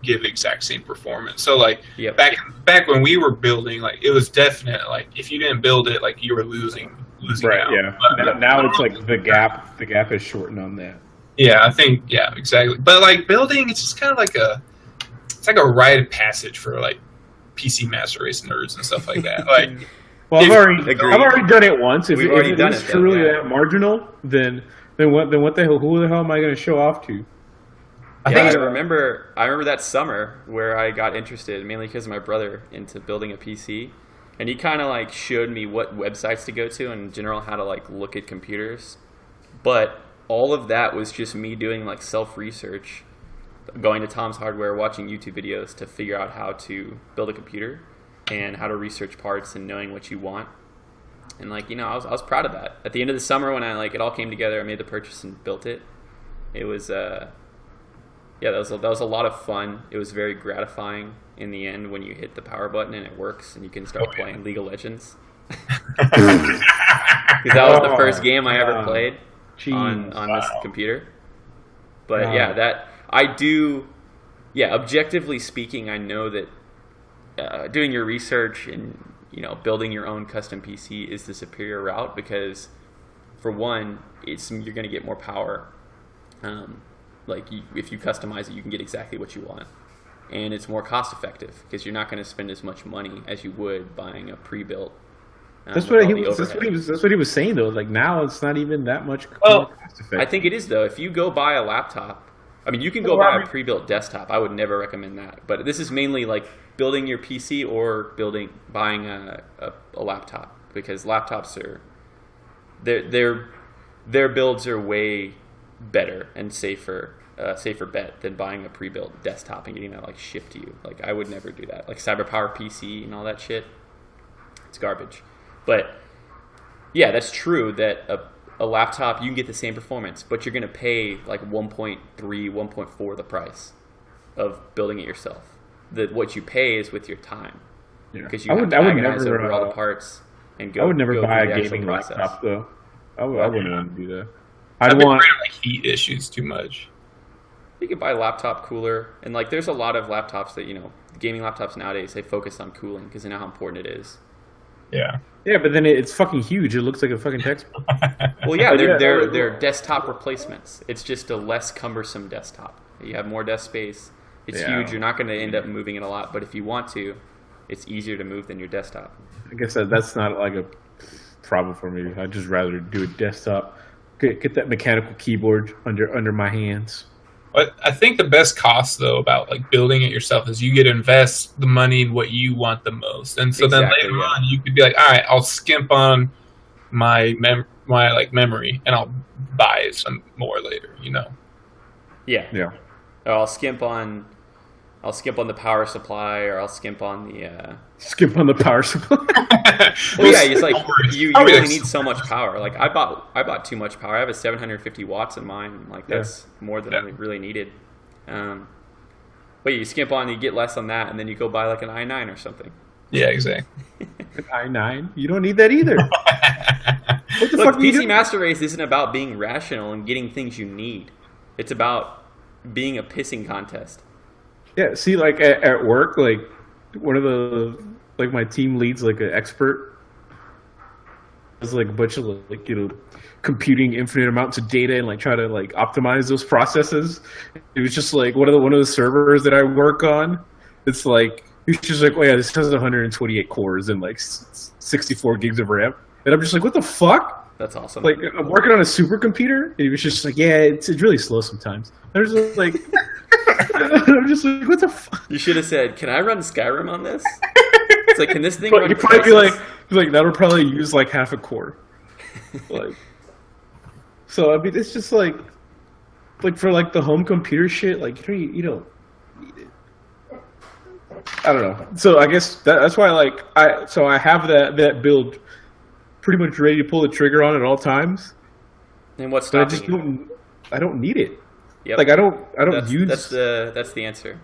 give the exact same performance. So like Yep. back when we were building, like it was definite. Like if you didn't build it, like you were losing Right. out. Yeah. But- Now it's like the gap. The gap is shortened on that. Yeah, I think exactly. But like building, it's just kind of like it's like a rite of passage for like PC Master Race nerds and stuff like that. Like Well, If- Agreed. I've already done it once. If We've it already done is it, though, truly yeah. that marginal, then what the hell? Who the hell am I going to show off to? I Yeah, think I remember that summer where I got interested, mainly because of my brother, into building a PC, and he kind of like showed me what websites to go to and in general how to like look at computers. But all of that was just me doing like self-research, going to Tom's Hardware, watching YouTube videos to figure out how to build a computer and how to research parts and knowing what you want. And like, you know, I was proud of that. At the end of the summer when I like it all came together, I made the purchase and built it. It was yeah, that was a lot of fun. It was very gratifying in the end when you hit the power button and it works and you can start playing League of Legends. Because that was the first game I ever played on this computer. But yeah, that I do. Yeah, objectively speaking, I know that doing your research and building your own custom PC is the superior route because, for one, you're going to get more power. If you customize it, you can get exactly what you want, and it's more cost effective because you're not going to spend as much money as you would buying a pre-built. That's with what all he the was. overhead. That's what he was saying though. Like now, it's not even that much. Well, cost effective. I think it is though. If you go buy a laptop, I mean, you can go buy a pre-built desktop. I would never recommend that. But this is mainly like building your PC or buying a laptop because laptops are their builds are way better and safer bet than buying a pre-built desktop and getting that like shipped to you. Like I would never do that. Like CyberPower PC and all that shit, it's garbage. But yeah, that's true that a laptop you can get the same performance, but you're going to pay like 1.3, 1.4 the price of building it yourself. What you pay is with your time because you have to agonize over all the parts and go. I would never go buy through a the actual gaming process. laptop though. I wouldn't want to do that. I've I'd been want. afraid of like heat issues too much. You could buy a laptop cooler, and like there's a lot of laptops that gaming laptops nowadays they focus on cooling because they know how important it is. Yeah. Yeah, but then it's fucking huge. It looks like a fucking textbook. Well, yeah, But yeah, they're desktop replacements. It's just a less cumbersome desktop. You have more desk space. It's Yeah. huge. You're not going to end up moving it a lot, but if you want to, it's easier to move than your desktop. I guess that's not like a problem for me. I'd just rather do a desktop. Get that mechanical keyboard under my hands. But I think the best cost though about like building it yourself is you get to invest the money in what you want the most, and so then Exactly, later yeah. on you could be like, all right, I'll skimp on my memory and I'll buy some more later. Yeah. Yeah. Or I'll skimp on the power supply, or I'll skimp on the. Skip on the power supply. Well, yeah, it's like you Probably only like- need so much power. Like I bought too much power. I have a 750 watts in mine. Like that's more than I really needed. But you skimp on, you get less on that, and then you go buy like an i9 or something. Yeah, exactly. An i9. You don't need that either. What the Look, fuck are you PC doing? Master Race isn't about being rational and getting things you need. It's about being a pissing contest. Yeah, see, like at work, like one of the my team leads, like an expert, has like a bunch of like computing infinite amounts of data and like try to like optimize those processes. It was just like one of the servers that I work on. It's like it's just like, oh yeah, this has 128 cores and like 64 gigs of RAM, and I'm just like, what the fuck? That's awesome. Like I'm working on a supercomputer, and it was just like, yeah, it's really slow sometimes. I'm just like, I'm just like, what the fuck? You should have said, "Can I run Skyrim on this?" It's like, can this thing But run you'd probably be Crysis? like that'll probably use like half a core. Like, so I mean, it's just like for like the home computer shit, like you don't need it. I don't know. So I guess that's why I have that build pretty much ready to pull the trigger on at all times. And what's But I stopping just you? I don't need it. Yep. Like I don't that's, use. that's the answer.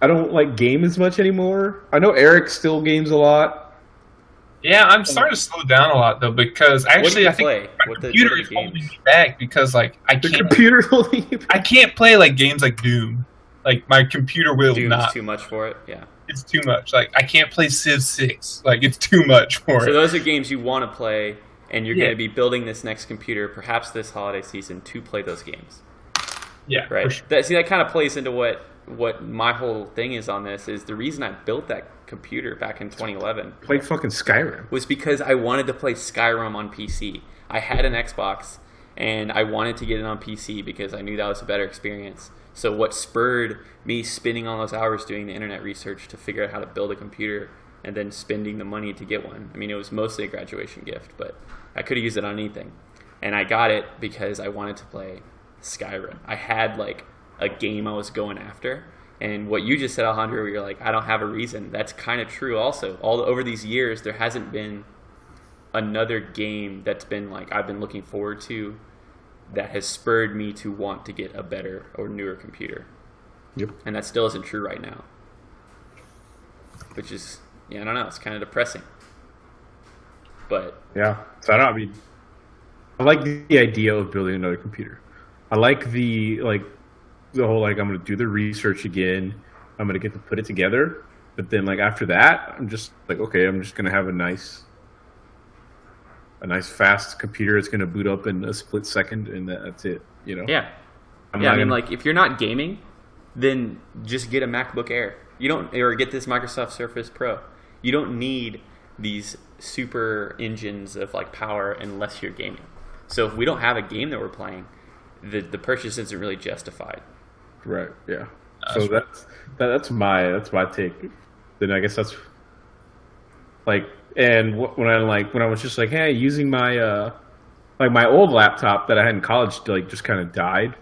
I don't like game as much anymore. I know Eric still games a lot. Yeah, I'm starting to slow down a lot though because What do actually you I think play? my What computer are the is holding games? me back because like The computer holding you back. I can't play like games like Doom. Like my computer will Doom's not. too much for it. Yeah. It's too much. Like I can't play Civ 6. Like it's too much for So it. those are games you want to play, and you're Yeah. going to be building this next computer, perhaps this holiday season, to play those games. Yeah, Right. for sure. That kind of plays into what my whole thing is on this. Is the reason I built that computer back in 2011 Play fucking Skyrim. was because I wanted to play Skyrim on PC. I had an Xbox, and I wanted to get it on PC because I knew that was a better experience. So what spurred me spending all those hours doing the internet research to figure out how to build a computer and then spending the money to get one. I mean, it was mostly a graduation gift, but I could have used it on anything. And I got it because I wanted to play Skyrim. I had like a game I was going after. And what you just said, Alejandro, where you're like, I don't have a reason. That's kind of true also. Over these years, there hasn't been another game that's been like I've been looking forward to that has spurred me to want to get a better or newer computer. Yep. And that still isn't true right now. Which is, I don't know, it's kind of depressing. But Yeah. So I mean, I like the idea of building another computer. I like the whole I'm gonna do the research again. I'm gonna get to put it together. But then after that, I'm just okay, I'm just gonna have a nice fast computer. It's gonna boot up in a split second, and that's it. yeah. I'm Yeah, not I mean, gonna- if you're not gaming, then just get a MacBook Air. You don't, or get this Microsoft Surface Pro. You don't need these super engines of power unless you're gaming. So if we don't have a game that we're playing, the purchase isn't really justified. Right. Yeah. So that's my take. Then I guess that's and when I was just hey, using my my old laptop that I had in college just kind of died.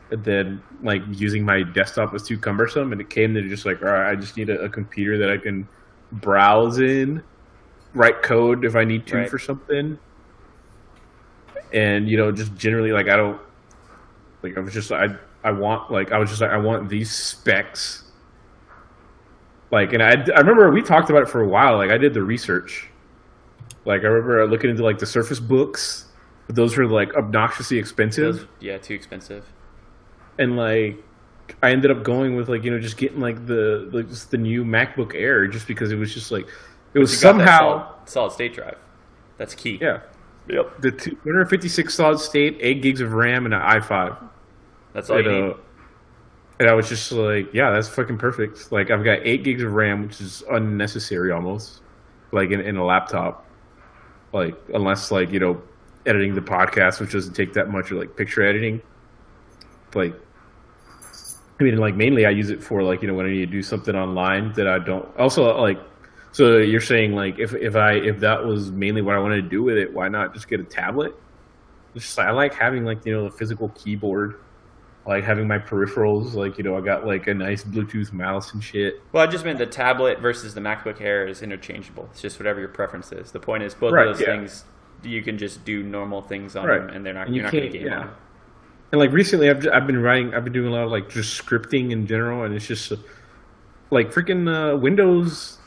And then using my desktop was too cumbersome, and it came to just all right, I just need a computer that I can browse in, write code if I need to Right. for something, and just generally I don't I was just I want these specs. And I remember we talked about it for a while. I did the research. I remember looking into the Surface Books. But those were obnoxiously expensive. Too expensive. And I ended up going with just getting just the new MacBook Air just because it was just it was You got that somehow solid state drive. That's key. yeah. Yep. The 256 solid state, 8 gigs of RAM, and an i5. That's all you need. And I was just yeah, that's fucking perfect. I've got 8 gigs of RAM, which is unnecessary almost, in a laptop. Unless editing the podcast, which doesn't take that much, or picture editing. I mean, mainly I use it for when I need to do something online that I don't. Also, so you're saying if that was mainly what I wanted to do with it, why not just get a tablet? It's just I like having the physical keyboard. I like having my peripherals. I got a nice Bluetooth mouse and shit. Well, I just meant the tablet versus the MacBook Air is interchangeable. It's just whatever your preference is. The point is, both Right, of those yeah. things, you can just do normal things on Right. them, and And you're not going to can't- game yeah. on them. And recently, I've been doing a lot of just scripting in general, and it's just freaking Windows.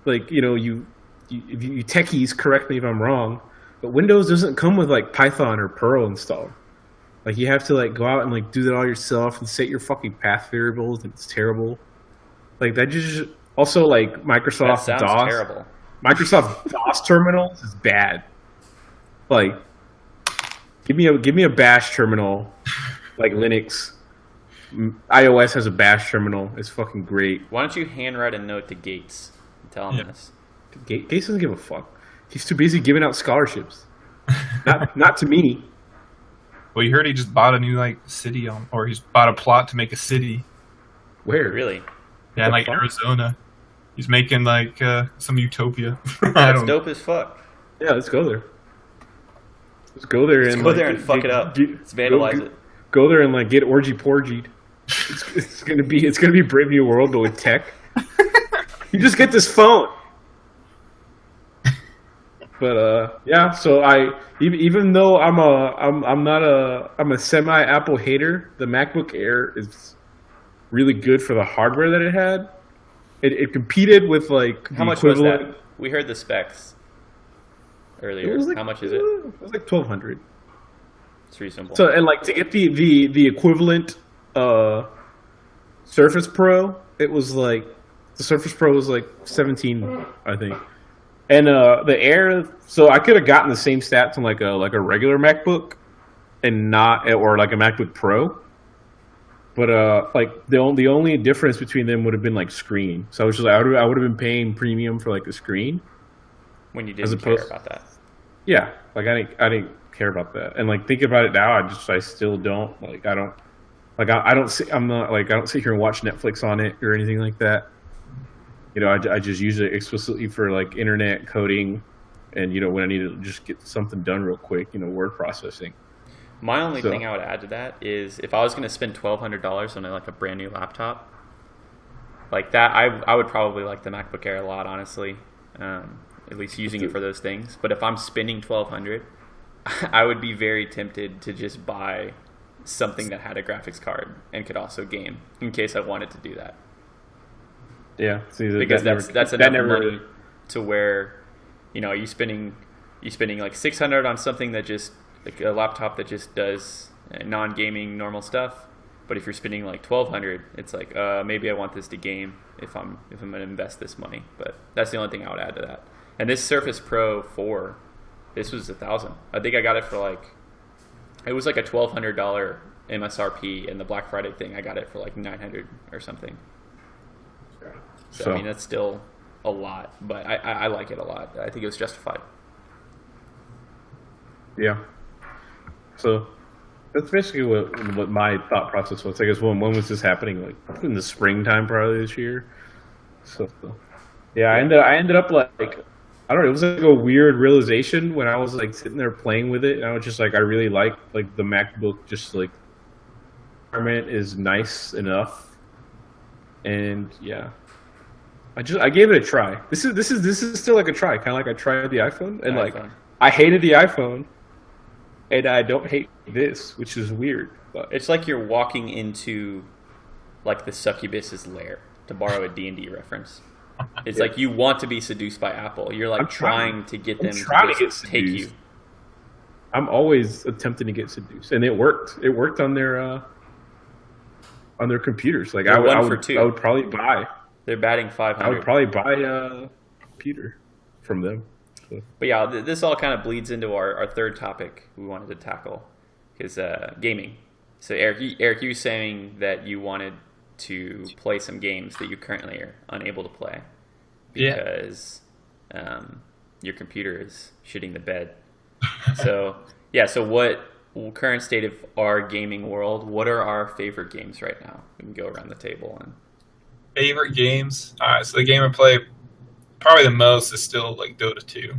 If you techies correct me if I'm wrong, but Windows doesn't come with Python or Perl installed. You have to go out and do that all yourself and set your fucking path variables, and it's terrible. That just also That Microsoft sounds DOS. terrible. Microsoft DOS terminals is bad. Give me a Bash terminal, Linux. iOS has a Bash terminal. It's fucking great. Why don't you handwrite a note to Gates and tell him Yeah. this? Gates doesn't give a fuck. He's too busy giving out scholarships. Not to me. Well, you heard he just bought a new city or he's bought a plot to make a city. Where? Really? Yeah, in The fuck? Arizona. He's making some utopia. I That's don't. dope as fuck. Yeah, let's go there. Let's go there and Go there and fuck it up. Let's vandalize it. Go there and get orgy porgied. It's gonna be Brave New World, but with tech. You just get this phone. But yeah, so even though I'm a semi Apple hater, the MacBook Air is really good for the hardware that it had. It competed with How much was that? we heard the specs earlier. It was like, How much is it? It was like 1,200. It's reasonable. So and like to get the equivalent Surface Pro, it was like the Surface Pro was like 17, I think. And the Air, so I could have gotten the same stats on like a regular MacBook, and not or like a MacBook Pro. But like the only difference between them would have been like screen. So I was just like, I would have been paying premium for like the screen. When you as didn't care opposed- about that. Yeah, like I didn't care about that. And like think about it now, I still don't like I don't like I don't sit I don't sit here and watch Netflix on it or anything like that. You know, I just use it explicitly for like internet coding, and you know when I need to just get something done real quick, you know, word processing. My only So- thing I would add to that is if I was going to spend $1,200 on like a brand new laptop, like that, I would probably like the MacBook Air a lot, honestly. At least using it for those things. But if I'm spending $1,200, I would be very tempted to just buy something that had a graphics card and could also game in case I wanted to do that. Yeah, see, Because that's enough money never, to where, you know, you spending like $600 on something that just like a laptop that just does non-gaming normal stuff. But if you're spending like $1,200, it's like maybe I want this to game if I'm going to invest this money. But that's the only thing I would add to that. And this Surface Pro 4, this was $1,000. I think I got it for like, it was like a $1,200 MSRP, and the Black Friday thing I got it for like $900 or something. So I mean that's still a lot, but I like it a lot. I think it was justified. Yeah. So that's basically what my thought process was. I guess when was this happening? Like in the springtime, probably this year. So yeah, I ended up like I don't know. It was like a weird realization when I was like sitting there playing with it, and I was just like, I really like the MacBook. Just like environment is nice enough, and yeah, I gave it a try. This is still like a try, kind of like I tried the iPhone, and like iPhone. I hated the iPhone, and I don't hate this, which is weird. But It's like you're walking into like the succubus's lair, to borrow a D&D reference. It's like you want to be seduced by Apple. You're like I'm trying to get them trying to get just take you. seduced. I'm always attempting to get seduced, and it worked. It worked on their computers. Like They're I one for would, two. I would probably buy. They're batting I 500. would probably buy a computer from them. So. But yeah, this all kind of bleeds into our third topic we wanted to tackle, is gaming. So Eric, you were saying that you wanted to play some games that you currently are unable to play because your computer is shitting the bed. So yeah, so what current state of our gaming world? What are our favorite games right now? We can go around the table and Favorite games? All right, so the game I play probably the most is still like Dota 2.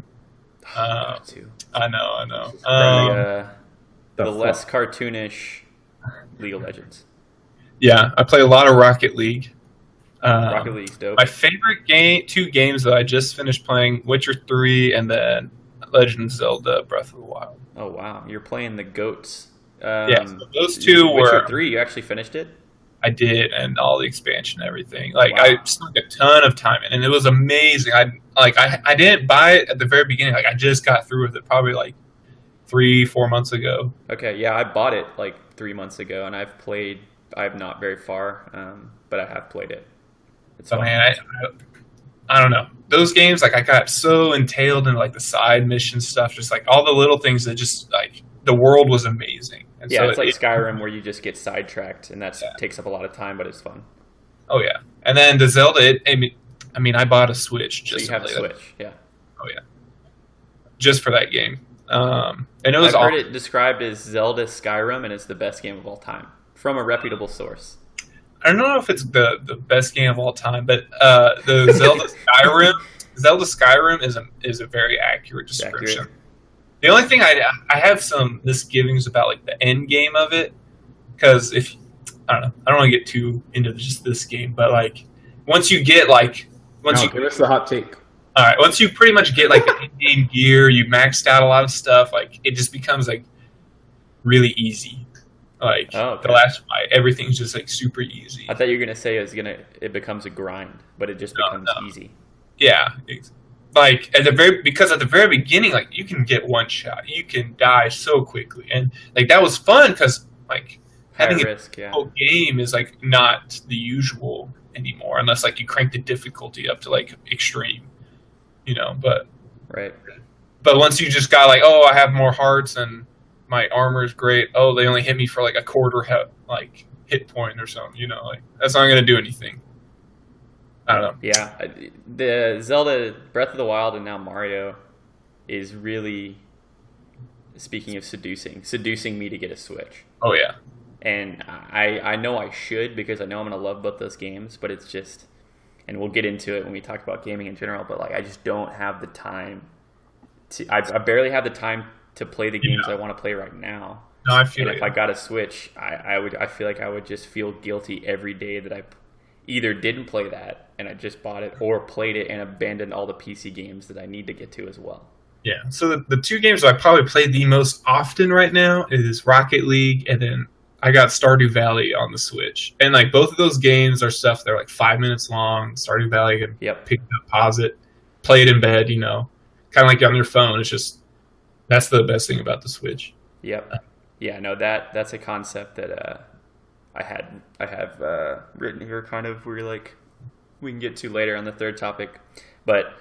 too. I know. The fuck? less cartoonish League of Legends. Yeah, I play a lot of Rocket League. Rocket League's dope. My favorite two games that I just finished playing, Witcher 3 and then Legend of Zelda Breath of the Wild. Oh wow, you're playing the goats. Yeah, so those two Witcher were 3. You actually finished it? I did, and all the expansion and everything. Like Wow. I sunk a ton of time in, and it was amazing. I didn't buy it at the very beginning. Like I just got through with it probably like 3-4 months ago. Okay, yeah, I bought it like 3 months ago, and I'm not very far, but I have played it. It's So fun. man, I don't know. Those games, like I got so entailed in like the side mission stuff, just like all the little things that just like the world was amazing. And Yeah, so it's like Skyrim where you just get sidetracked, and that takes up a lot of time, but it's fun. Oh yeah, and then the Zelda. I mean, I bought a Switch So just you to have a play that. Switch, yeah. Oh yeah, just for that game. And it was I've heard all. it described as Zelda Skyrim, and it's the best game of all time from a reputable source. I don't know if it's the best game of all time, but the Zelda Skyrim is a very accurate It's description. accurate. The only thing I have some misgivings about like the end game of it, because if I don't know, I don't want to get too into just this game, but like once you get like once Okay, that's the hot take. all right, once you pretty much get like the in-game gear, you maxed out a lot of stuff. Like it just becomes like really easy. Like Oh, okay. the last fight, everything's just like super easy. I thought you were gonna say it becomes a grind, but it just becomes no. easy. Yeah, like because at the very beginning, like you can get one shot, you can die so quickly, and like that was fun because like High having a risk, yeah. whole game is like not the usual anymore, unless like you crank the difficulty up to like extreme, But Right. once you just got like, oh, I have more hearts and my armor is great. Oh, they only hit me for like a quarter hit point or something. Like that's not gonna do anything. I don't know. Yeah, the Zelda Breath of the Wild and now Mario is really, speaking of seducing me to get a Switch. Oh yeah. And I know I should because I know I'm going to love both those games, but it's just, and we'll get into it when we talk about gaming in general, but like I just don't have the time I barely have the time to play the games I want to play right now. No, I feel And it. if I got a Switch, I feel like I would just feel guilty every day that I either didn't play that and I just bought it, or played it and abandoned all the PC games that I need to get to as well. Yeah. So the two games that I probably play the most often right now is Rocket League, and then I got Stardew Valley on the Switch. And like both of those games are stuff they're like 5 minutes long. Stardew Valley, you can Yep. pick it up, pause it, play it in bed, kind of like on your phone. It's just, that's the best thing about the Switch. Yep. Yeah, no, that's a concept that I have written here kind of, where like we can get to later on the third topic. But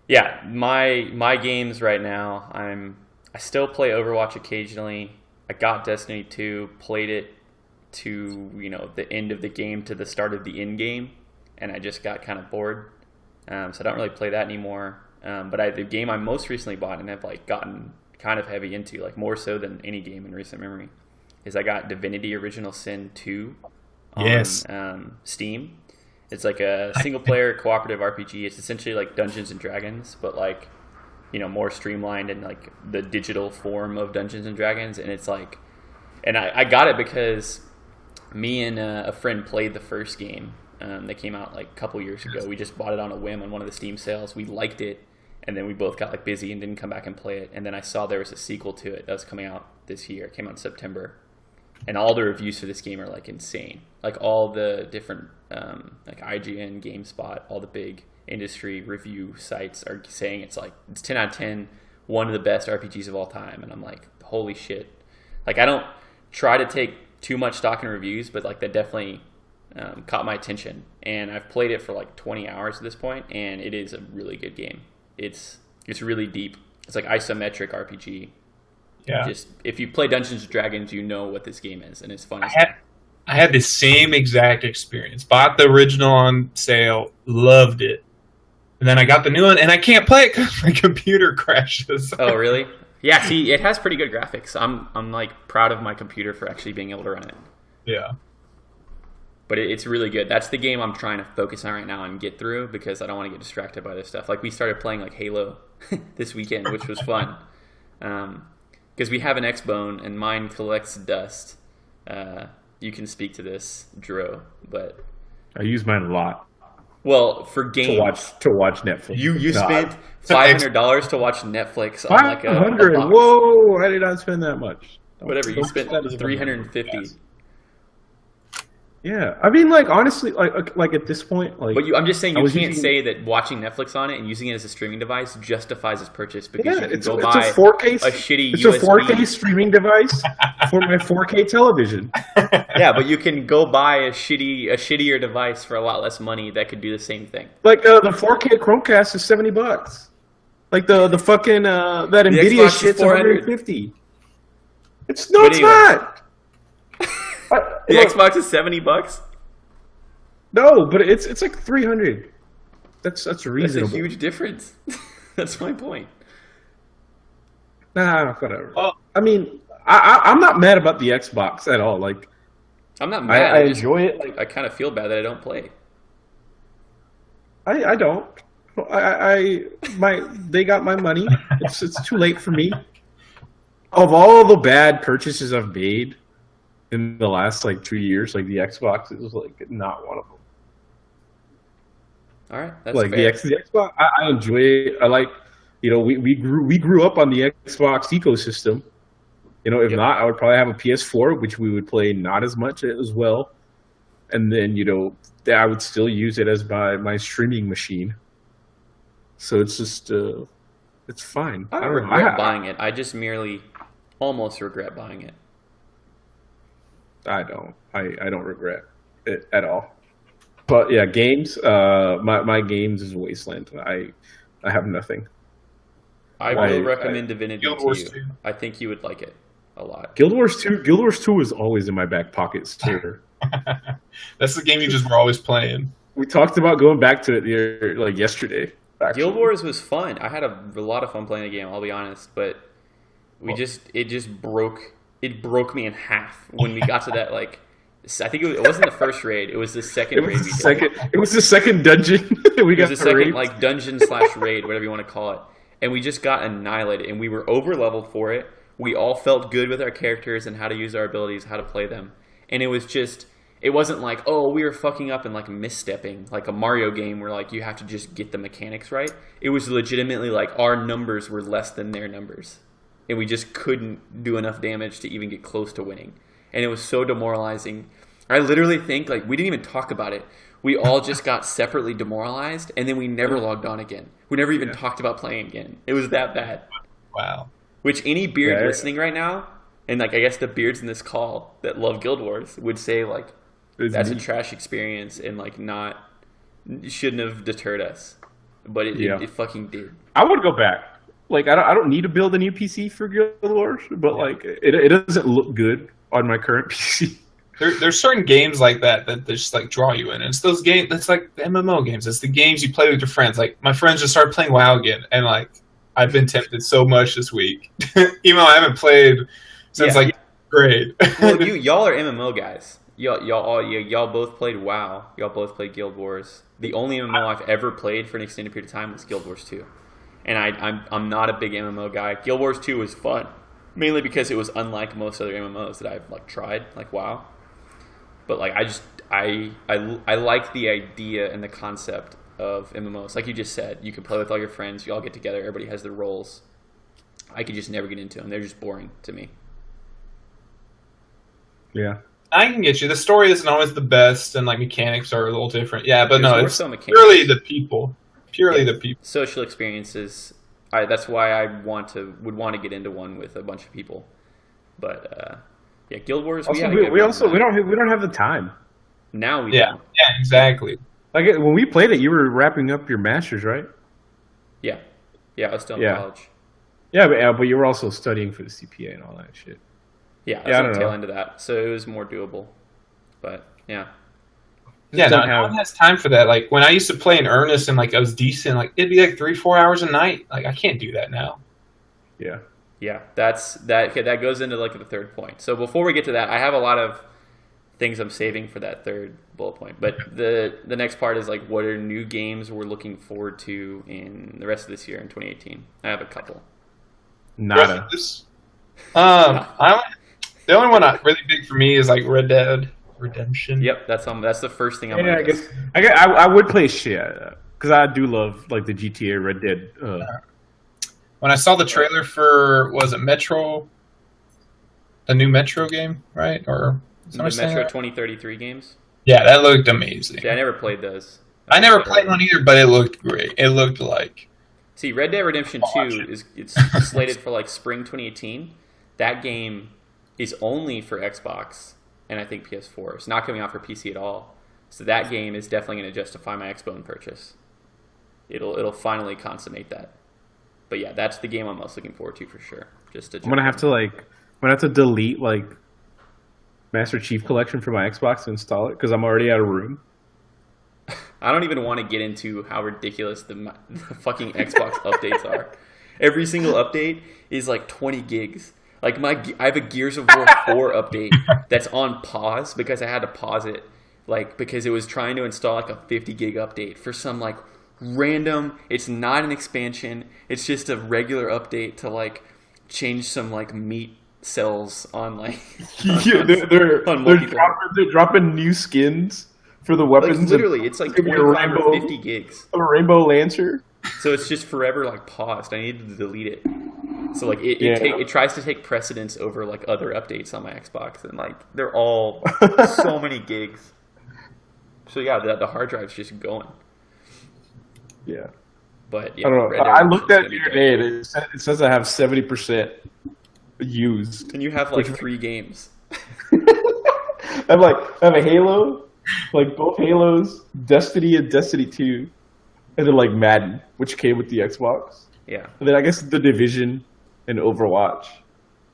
yeah, my games right now, I still play Overwatch occasionally. I got Destiny 2, played it to, the end of the game to the start of the end game, and I just got kind of bored. So I don't really play that anymore. But the game I most recently bought and have like gotten kind of heavy into, like more so than any game in recent memory, is I got Divinity Original Sin 2 on Yes. Steam. It's like a single-player cooperative RPG. It's essentially like Dungeons and Dragons, but like, more streamlined and like the digital form of Dungeons and Dragons. And it's like, and I got it because me and a friend played the first game that came out like a couple years ago. We just bought it on a whim on one of the Steam sales. We liked it, and then we both got like busy and didn't come back and play it. And then I saw there was a sequel to it that was coming out this year. It came out in September. And all the reviews for this game are like insane. Like all the different like IGN, GameSpot, all the big industry review sites are saying it's 10 out of 10, one of the best RPGs of all time. And I'm like, holy shit. Like I don't try to take too much stock in reviews, but like that definitely caught my attention. And I've played it for like 20 hours at this point, and it is a really good game. It's really deep. It's like isometric RPG. Yeah. Just if you play Dungeons and Dragons, you know what this game is, and it's fun. I had the same exact experience. Bought the original on sale, loved it. And then I got the new one, and I can't play it because my computer crashes. Oh, really? Yeah. See, it has pretty good graphics. I'm like proud of my computer for actually being able to run it. Yeah. But it's really good. That's the game I'm trying to focus on right now and get through, because I don't want to get distracted by this stuff. Like we started playing like Halo this weekend, which was fun. Because we have an Xbone and mine collects dust. You can speak to this, Dro, but I use mine a lot well, for games to watch Netflix. You God. spent $500 to watch Netflix on like a 500. box. Whoa! I did not spend that much. Whatever, you Don't spent spend that as much. $350. Yeah, I mean, like honestly, like at this point, like. But I'm just saying, I you was can't using- say that watching Netflix on it and using it as a streaming device justifies its purchase, because Yeah, you can it's go a buy 4K. a shitty It's USB. a 4K streaming device for my 4K television. Yeah, but you can go buy a shittier device for a lot less money that could do the same thing. Like the 4K Chromecast is $70. Like the fucking that Nvidia Xbox is shit's $400. $150. It's But anyway. not. The Look, Xbox is $70. No, but it's like 300. That's That's a reasonable. huge difference. That's my point. Nah, whatever. Well- I mean, I'm not mad about the Xbox at all. Like, I'm not mad. I I just- enjoy it. Like, I kind of feel bad that I don't play. I don't. They got my money. It's too late for me. Of all the bad purchases I've made in the last like 2 years, like the Xbox is like not one of them. All right, that's Like fair. the Xbox, I enjoy it. I like, we grew up on the Xbox ecosystem. If Yep. not, I would probably have a PS4, which we would play not as much as well. And then I would still use it as my streaming machine. So it's just it's fine. I don't know. regret buying it. I just merely almost regret buying it. I don't. I don't regret it at all. But yeah, games. My games is Wasteland. I have nothing. I will recommend Divinity Guild to Wars you. 2. I think you would like it a lot. Guild Wars 2. Guild Wars 2 is always in my back pockets too. That's the game you just were always playing. We talked about going back to it yesterday. Actually. Guild Wars was fun. I had a lot of fun playing the game. I'll be honest, but it just broke me in half when we got to that like. I think it wasn't the first raid. It was the second raid. It was the second dungeon. We It got was the second raped. like dungeon / raid, whatever you want to call it, and we just got annihilated. And we were over leveled for it. We all felt good with our characters and how to use our abilities, how to play them, and it was just. It wasn't like, oh, we were fucking up and like misstepping, like a Mario game where like you have to just get the mechanics right. It was legitimately like our numbers were less than their numbers, and we just couldn't do enough damage to even get close to winning. And it was so demoralizing. I literally think like we didn't even talk about it. We all just got separately demoralized, and then we never logged on again. We never even talked about playing again. It was that bad. Wow. Which any beard listening right now, and like I guess the beards in this call that love Guild Wars would say like, that's a trash experience and like shouldn't have deterred us, but it fucking did. I would go back. Like I don't need to build a new PC for Guild Wars, but like it doesn't look good on my current PC. There's certain games like that just like draw you in. And it's those games. It's like the MMO games. It's the games you play with your friends. Like my friends just started playing WoW again, and like I've been tempted so much this week, even though I haven't played since like grade. Well, y'all are MMO guys. Y'all both played WoW. Y'all both played Guild Wars. The only MMO I've ever played for an extended period of time was Guild Wars 2. And I'm not a big MMO guy. Guild Wars 2 was fun, mainly because it was unlike most other MMOs that I've like tried, like WoW. But like I like the idea and the concept of MMOs. Like you just said, you can play with all your friends. You all get together. Everybody has their roles. I could just never get into them. They're just boring to me. Yeah. I can get you. The story isn't always the best, and like mechanics are a little different. Yeah, but There's no, more it's so mechanics. purely the people. The people. Social experiences. That's why I would want to get into one with a bunch of people. But yeah, Guild Wars. Also, we don't have the time. Now we Yeah, do. yeah, exactly. Like when we played it, you were wrapping up your masters, right? Yeah, I was still in college. Yeah, but you were also studying for the CPA and all that shit. Yeah, Yeah, I I don't was on the tail know. end of that, so it was more doable. But yeah, Yeah, don't no have- one has time for that. Like when I used to play in earnest and like I was decent, like it'd be like 3-4 hours a night. Like I can't do that now. Yeah. that goes into like the third point. So before we get to that, I have a lot of things I'm saving for that third bullet point. But the next part is like, what are new games we're looking forward to in the rest of this year in 2018? I have a couple. Nada. The only one really big for me is like Red Dead Redemption. Yep, that's the first thing I'm. Yeah, gonna I guess I would play shit because I do love like the GTA Red Dead. When I saw the trailer for, was it Metro? The new Metro game, right? Or The Metro 2033 games. Yeah, that looked amazing. See, I never played those. I never played one either, but it looked great. It looked like See, Red Dead Redemption 2 it's slated for like spring 2018. That game is only for Xbox and I think PS4. It's not coming out for PC at all. So that game is definitely going to justify my Xbone purchase. It'll finally consummate that. But yeah, that's the game I'm most looking forward to for sure. I'm gonna have to delete like Master Chief Collection from my Xbox to install it because I'm already out of room. I don't even want to get into how ridiculous the fucking Xbox updates are. Every single update is like 20 gigs. Like I have a Gears of War 4 update that's on pause because I had to pause it, like because it was trying to install like a 50 gig update for some like random. It's not an expansion. It's just a regular update to like change some like meat cells on like. Yeah, they're dropping new skins for the Like weapons. literally, it's like Give me a 25 or rainbow. 50 gigs. A Rainbow Lancer. So it's just forever like paused. I needed to delete it. So like Yeah. it tries to take precedence over like other updates on my Xbox, and like they're all so many gigs. So yeah, the hard drive's just going. Yeah. But yeah, I don't know. Red Dead I looked at it Redemption's the gonna other be day, and it says I have 70% used. good. And you have like 3 games. I have a Halo, like both Halos, Destiny and Destiny 2, and then like Madden, which came with the Xbox. Yeah. And then I guess The Division and Overwatch.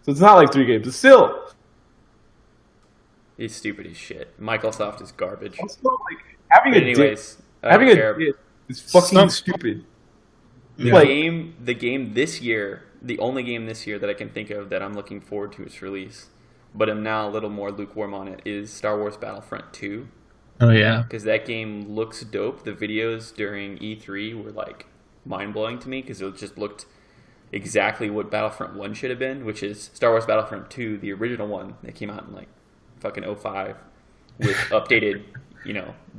So it's not like 3 games. It's still, He's stupid as shit. Microsoft is garbage. it's still like having But a dick. anyways, I Having don't a care. dick is fucking Some- stupid. Yeah. Like- The game this year, the only game this year that I can think of that I'm looking forward to its release, but I'm now a little more lukewarm on it, is Star Wars Battlefront 2. Oh yeah. Because that game looks dope. The videos during E3 were like mind-blowing to me because it just looked exactly what Battlefront 1 should have been, which is Star Wars Battlefront 2, the original one that came out in like fucking '05 with updated,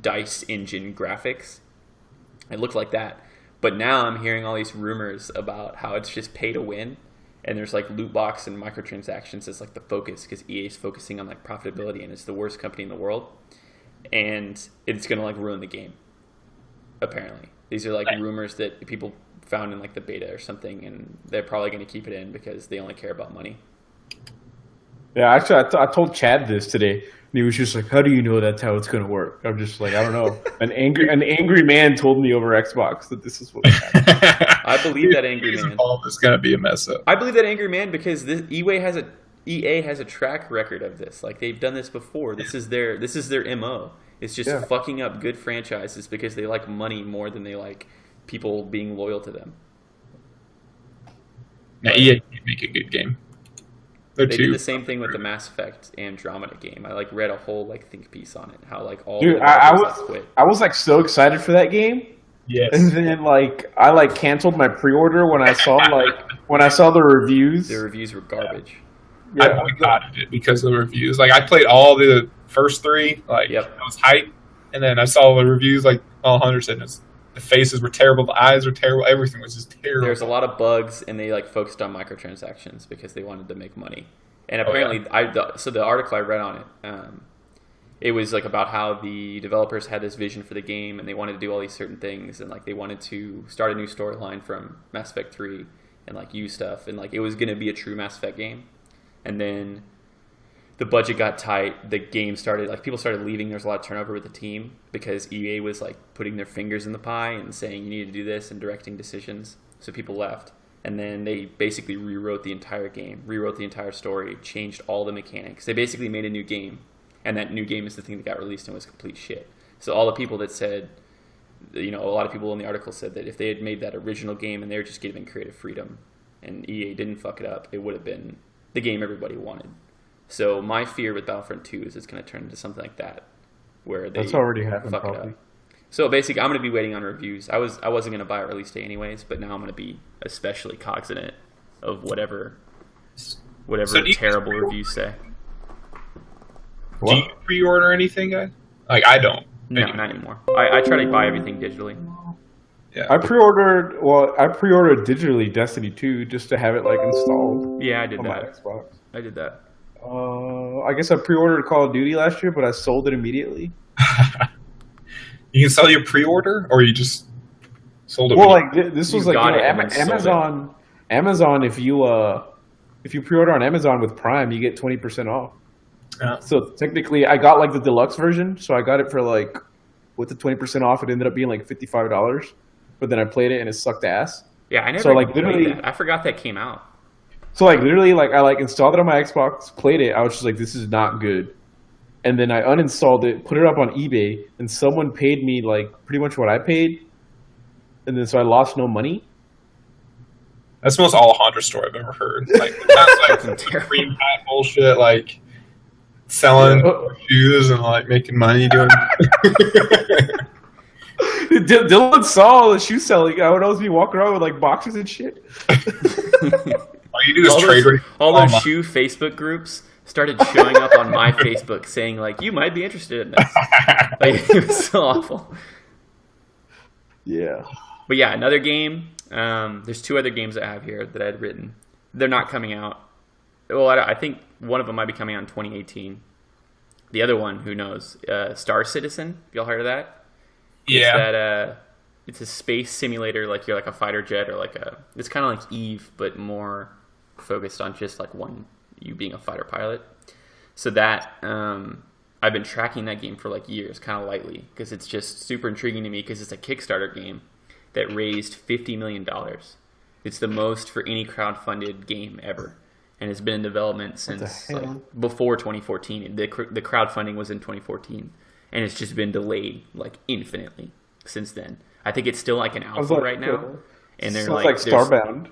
DICE engine graphics. It looked like that. But now I'm hearing all these rumors about how it's just pay to win, and there's like loot box and microtransactions as like the focus because EA is focusing on like profitability and it's the worst company in the world, and it's gonna like ruin the game. Apparently, these are like rumors that people found in like the beta or something, and they're probably gonna keep it in because they only care about money. Yeah, actually, I told Chad this today, and he was just like, "How do you know that's how it's gonna work?" I'm just like, "I don't know." An angry man told me over Xbox that this is what. I believe that angry man. It's gonna be a mess up. I believe that angry man because EA has a track record of this. Like they've done this before. This is their MO. It's just Yeah. fucking up good franchises because they like money more than they like people being loyal to them. Yeah, EA can't make a good game. They're They too. did the same thing with the Mass Effect Andromeda game. I like read a whole like think piece on it. How like all Dude, the I developers was quit. I was like so excited for that game, Yes. and then like I canceled my pre-order when I saw the reviews. Their reviews were garbage. I boycotted it because of the reviews. Like I played all the first 3. Like Yep. I was hyped, and then I saw the reviews. Like all Hunter said, the faces were terrible, the eyes were terrible, everything was just terrible. There's a lot of bugs, and they like focused on microtransactions because they wanted to make money. And Oh, apparently, so the article I read on it, it was like about how the developers had this vision for the game, and they wanted to do all these certain things, and like they wanted to start a new storyline from Mass Effect 3, and like use stuff, and like it was going to be a true Mass Effect game. And then the budget got tight. The game started like people started leaving. There was a lot of turnover with the team because EA was like putting their fingers in the pie and saying you need to do this and directing decisions. So people left, and then they basically rewrote the entire game, rewrote the entire story, changed all the mechanics. They basically made a new game, and that new game is the thing that got released and was complete shit. So all the people that said, a lot of people in the article said that if they had made that original game and they were just given creative freedom, and EA didn't fuck it up, it would have been the game everybody wanted. So my fear with Battlefront 2 is it's going to turn into something like that, where they That's already happened, fuck it probably. up. So basically, I'm going to be waiting on reviews. I wasn't going to buy a release day anyways, but now I'm going to be especially cognizant of whatever So do you terrible pre-order? reviews say. Do you pre-order anything, guys? Like I don't. No, not anymore. I try to buy everything digitally. Yeah. I pre-ordered digitally Destiny 2 just to have it like installed Yeah, I did on my that. Xbox. I did that. I guess I pre-ordered Call of Duty last year, but I sold it immediately. You can sell your pre-order, or you just sold it. Well, when like this was You like got it and then sold Amazon. Amazon, if you pre-order on Amazon with Prime, you get 20% off. Yeah. So technically, I got like the deluxe version, so I got it for like with the 20% off. It ended up being like $55, but then I played it and it sucked ass. Yeah, I never So, like, played literally- that. I forgot that came out. So like literally, like I like installed it on my Xbox, played it. I was just like, this is not good. And then I uninstalled it, put it up on eBay, and someone paid me like pretty much what I paid. And then so I lost no money. That's the most Alejandro story I've ever heard. Like that's like Fucking terrible. green hat bullshit, like selling shoes and like making money doing. Dylan saw the shoe selling. I would always be walking around with like boxes and shit. All you do is trade. All those online. shoe Facebook groups started showing up on my Facebook saying like, you might be interested in this. Like, it was so awful. Yeah. But yeah, another game. There's 2 other games I have here that I had written. They're not coming out. Well, I think one of them might be coming out in 2018. The other one, who knows? Star Citizen. Y'all heard of that? Yeah. It's that it's a space simulator, like you're like a fighter jet or like a. It's kind of like Eve, but more focused on just like you being a fighter pilot. So that I've been tracking that game for like years, kind of lightly, because it's just super intriguing to me because it's a Kickstarter game that raised $50 million. It's the most for any crowdfunded game ever, and it's been in development since like, before 2014. The crowdfunding was in 2014, and it's just been delayed like infinitely since then. I think it's still like an alpha right now, and they're like Starbound.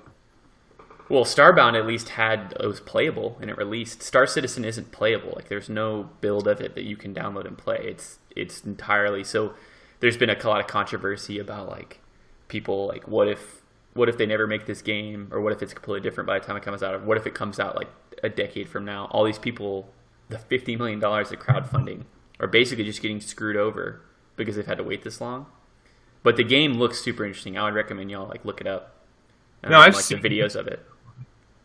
Well, Starbound at least it was playable and it released. Star Citizen isn't playable. Like there's no build of it that you can download and play. It's entirely so. There's been a lot of controversy about like people like what if they never make this game, or what if it's completely different by the time it comes out, or what if it comes out like a decade from now? All these people, the $50 million of crowdfunding, are basically just getting screwed over because they've had to wait this long. But the game looks super interesting. I would recommend y'all like look it up. No, I've like seen the videos of it.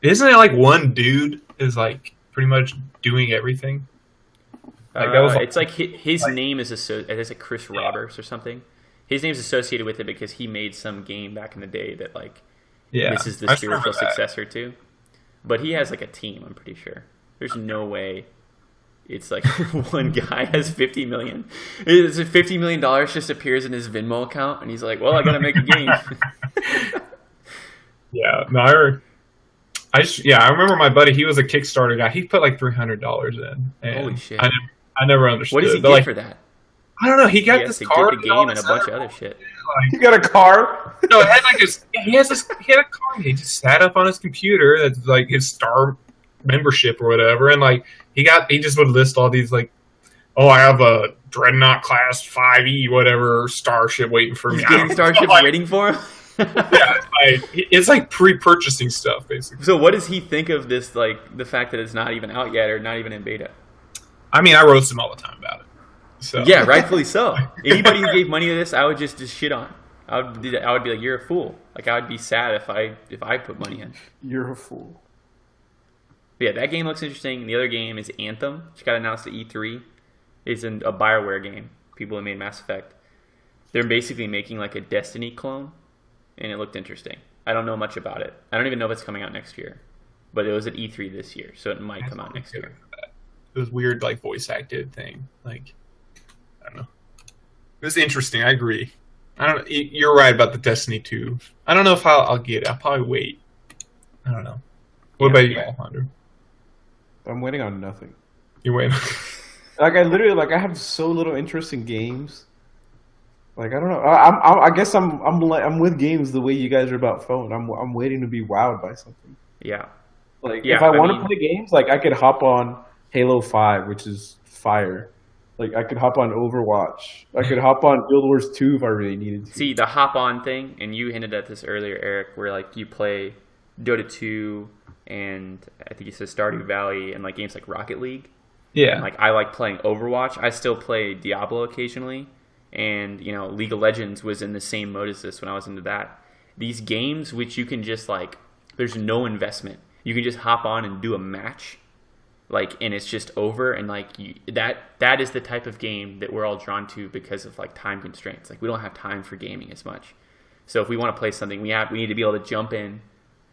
Isn't it like one dude is like pretty much doing everything? Like that was it's like his name is like Chris Roberts or something. His name's associated with it because he made some game back in the day that like this is the spiritual successor to. But he has like a team, I'm pretty sure. There's no way it's like one guy has 50 million. It's $50 million just appears in his Venmo account, and he's like, "Well, I gotta make a game." Yeah, no, I remember my buddy. He was a Kickstarter guy. He put like $300 in. And Holy shit! I never understood. What does he but, get like, for that? I don't know. He got He has this to car, get the game and a bunch of other shit. You got a car? No, it had like he had a car. He just sat up on his computer. That's like his Star membership or whatever, and like he just would list all these like, oh, I have a Dreadnought class 5E whatever starship waiting for me. He's getting Starship waiting for him. Yeah, it's like pre-purchasing stuff basically. So what does he think of this? Like the fact that it's not even out yet or not even in beta? I mean, I roast him all the time about it. So Yeah, rightfully so. Anybody who gave money to this, I would just shit on. I would be like, you're a fool. Like I would be sad if I put money in. You're a fool. But yeah, that game looks interesting. The other game is Anthem, which got announced at E3. It's a BioWare game. People who made Mass Effect. They're basically making like a Destiny clone, and it looked interesting. I don't know much about it. I don't even know if it's coming out next year. But it was at E3 this year, so it might come out next year. It was weird, like voice acted thing. Like I don't know. It was interesting. I agree. I don't. You're right about the Destiny 2. I don't know if I'll get it. I'll probably wait. I don't know. What about you, Alejandro? I'm waiting on nothing. You're waiting. Like I literally I have so little interest in games. Like I don't know. I guess I'm with games the way you guys are about phone. I'm waiting to be wowed by something. Yeah. Like Yeah, if I I want mean- to play games, like I could hop on Halo 5, which is fire. Like I could hop on Overwatch. I could hop on Guild Wars 2 if I really needed to. See, the hop-on thing, and you hinted at this earlier, Eric, where like you play Dota 2 and I think you said Stardew Valley and like games like Rocket League. Yeah. And, like I like playing Overwatch. I still play Diablo occasionally, and League of Legends was in the same mode as this when I was into that. These games which you can just like, there's no investment. You can just hop on and do a match, like, and it's just over. And like that is the type of game that we're all drawn to because of like time constraints. Like we don't have time for gaming as much. So if we want to play something, we need to be able to jump in,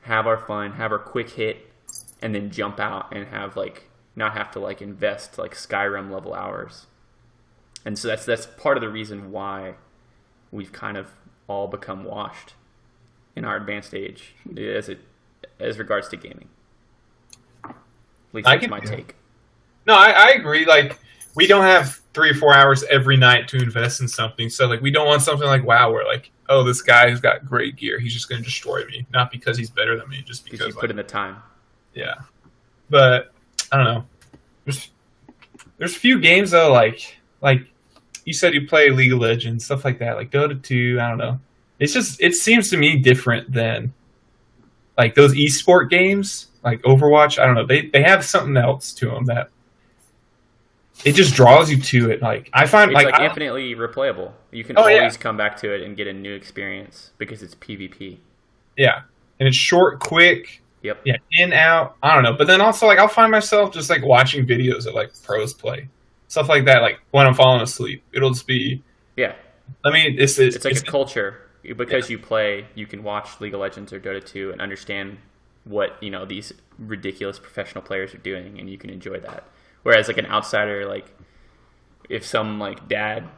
have our fun, have our quick hit, and then jump out and have like not have to like invest like Skyrim level hours. And so that's part of the reason why we've kind of all become washed in our advanced age as regards to gaming. At least that's my take. No, I agree. Like we don't have 3 or 4 hours every night to invest in something. So like we don't want something like WoW where like, oh, this guy's got great gear. He's just going to destroy me. Not because he's better than me, just because you put in the time. Yeah. But I don't know. There's a few games though, like you said you play League of Legends, stuff like that, like Dota 2, I don't know. It seems to me different than like those esport games, like Overwatch. I don't know. They have something else to them that it just draws you to it. Like I find it's like infinitely replayable. You can always come back to it and get a new experience because it's PvP. Yeah. And it's short, quick. Yep. Yeah, in, out. I don't know. But then also like I'll find myself just like watching videos of like pros play. Stuff like that, like when I'm falling asleep. It'll just be Yeah. I mean, it's like a culture. because you play, you can watch League of Legends or Dota 2 and understand what these ridiculous professional players are doing, and you can enjoy that. Whereas like an outsider, like if some like dad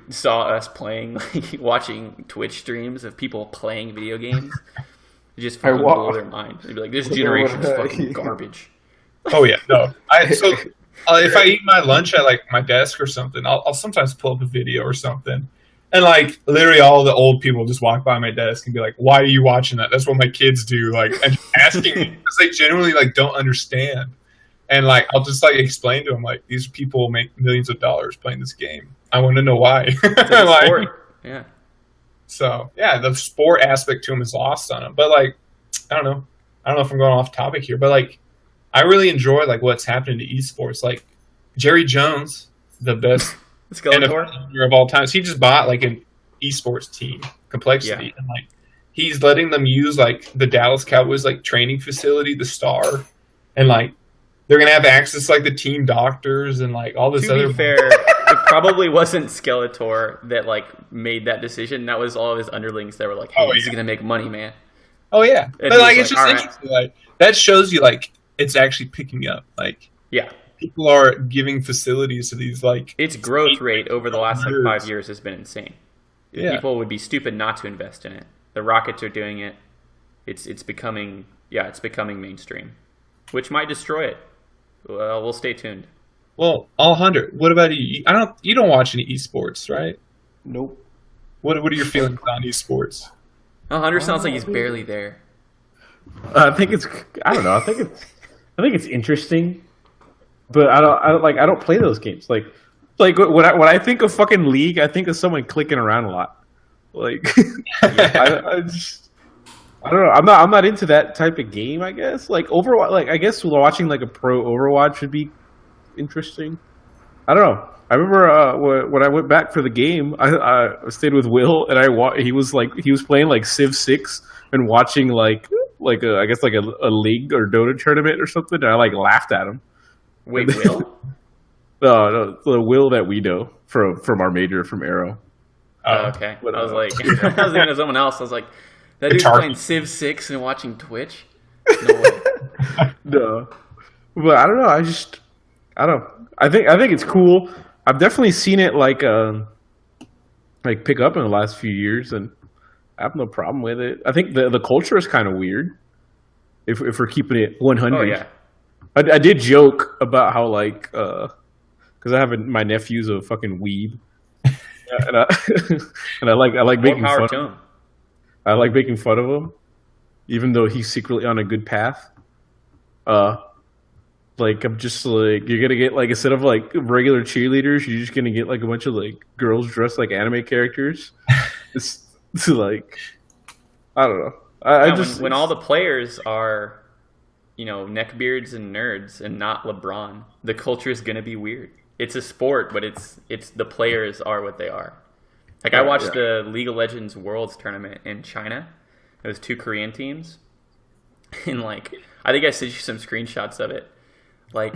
saw us playing, like watching Twitch streams of people playing video games, it just fucking blow their mind. They'd be like, "This generation's fucking garbage." Oh yeah, no. If I eat my lunch at like my desk or something, I'll sometimes pull up a video or something, and like literally all the old people just walk by my desk and be like, "Why are you watching that? That's what my kids do." Like, and just asking me because they genuinely like don't understand, and like I'll just like explain to them like these people make millions of dollars playing this game. I want to know why. Like, sport. Yeah. So yeah, the sport aspect to them is lost on them. But like, I don't know if I'm going off topic here, but like, I really enjoy like what's happening to esports. Like Jerry Jones, the best NFL player of all time, he just bought like an esports team, Complexity, and like he's letting them use like the Dallas Cowboys like training facility, the Star, and like they're gonna have access to like the team doctors and like all this other. To be fair, it probably wasn't Skeletor that like made that decision. That was all of his underlings that were like, "Hey, he's gonna make money, man." Oh yeah, and but like it's just right. interesting. Like that shows you like it's actually picking up. Like people are giving facilities to these like its growth rate over the last like 5 years has been insane. Yeah. People would be stupid not to invest in it. The Rockets are doing it. It's becoming mainstream, which might destroy it. Well, we'll stay tuned. Well, Alejandro, what about you? You don't watch any esports, right? Nope. What are your feelings on esports? Alejandro sounds like he's barely there. I think it's interesting, but I don't play those games. Like when I think of fucking League, I think of someone clicking around a lot. Like I don't know. I'm not into that type of game. I guess like Overwatch. Like I guess watching like a pro Overwatch would be interesting. I don't know. I remember when I went back for the game, I stayed with Will, and he was playing like Civ 6 and watching like a League or Dota tournament or something, and I like laughed at him. Wait, Will? No, the Will that we know from our major from Arrow. Oh, okay. I was like, I was thinking of someone else. I was like, that dude's playing Civ 6 and watching Twitch? No way. No. But I don't know. I think it's cool. I've definitely seen it like pick up in the last few years, and I have no problem with it. I think the culture is kind of weird. If we're keeping it 100. Oh yeah. I did joke about how like because I have my nephew's a fucking weeb, and I like making fun of him. I like making fun of him, even though he's secretly on a good path. Like I'm just like you're gonna get like instead of like regular cheerleaders, you're just gonna get like a bunch of like girls dressed like anime characters. It's like I don't know. When all the players are, neckbeards and nerds and not LeBron, the culture is gonna be weird. It's a sport, but it's the players are what they are. Like I watched the League of Legends Worlds tournament in China. It was 2 Korean teams, and like I think I sent you some screenshots of it. Like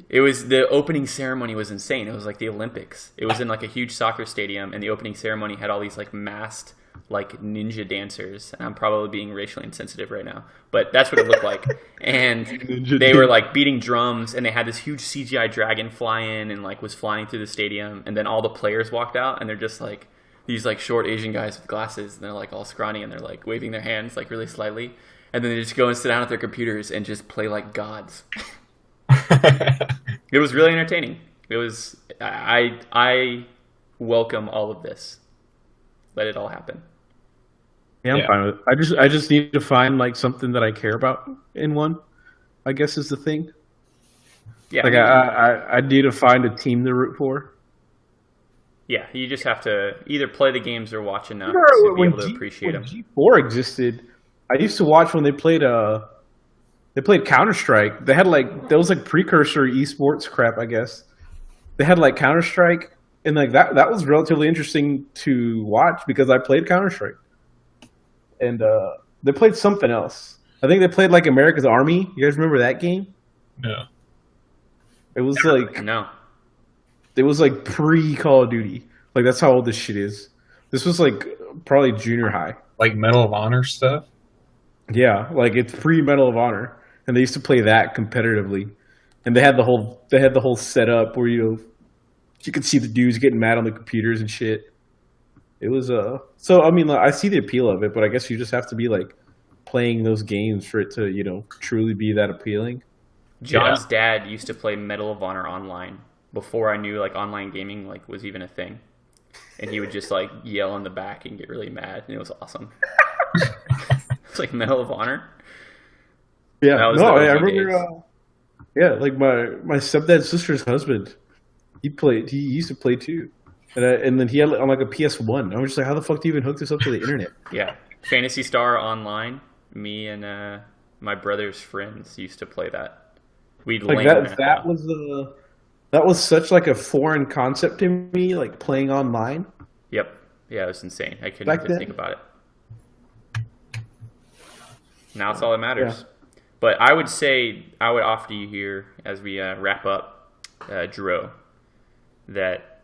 it was the opening ceremony was insane. It was like the Olympics. It was in like a huge soccer stadium, and the opening ceremony had all these like masked like ninja dancers. And I'm probably being racially insensitive right now, but that's what it looked like. And they were like beating drums, and they had this huge CGI dragon fly in and like was flying through the stadium. And then all the players walked out, and they're just like these like short Asian guys with glasses, and they're like all scrawny, and they're like waving their hands like really slightly, and then they just go and sit down at their computers and just play like gods. It was really entertaining. It was I welcome all of this. Let it all happen. Yeah, I'm fine with it. I just need to find like something that I care about in one, I guess is the thing. Yeah. Like I need to find a team to root for. Yeah, you just have to either play the games or watch enough to be able to appreciate them. G4 existed, I used to watch when they played Counter-Strike. They had like there was like precursor esports crap, I guess. They had like Counter-Strike, and like that was relatively interesting to watch because I played Counter-Strike. And they played something else. I think they played like America's Army. You guys remember that game? No. It was like no. It was like pre Call of Duty. Like that's how old this shit is. This was like probably junior high. Like Medal of Honor stuff. Yeah, like it's pre Medal of Honor, and they used to play that competitively, and they had the whole setup where you could see the dudes getting mad on the computers and shit. It was so I mean like, I see the appeal of it, but I guess you just have to be like playing those games for it to truly be that appealing. John's dad used to play Medal of Honor online before I knew like online gaming like was even a thing, and he would just like yell in the back and get really mad, and it was awesome. It's like Medal of Honor. Yeah, That was no, the I OG remember. days. Yeah, like my stepdad's sister's husband, he used to play too, and then he had it on like a PS1. I was just like, how the fuck do you even hook this up to the internet? Yeah, Phantasy Star Online. Me and my brother's friends used to play that. We'd Like lane that was such like a foreign concept to me, like playing online. Yep. Yeah, it was insane. I couldn't Back even then? think about it. Now it's all that matters. Yeah. But I would say, I would offer to you here as we wrap up, Dro, that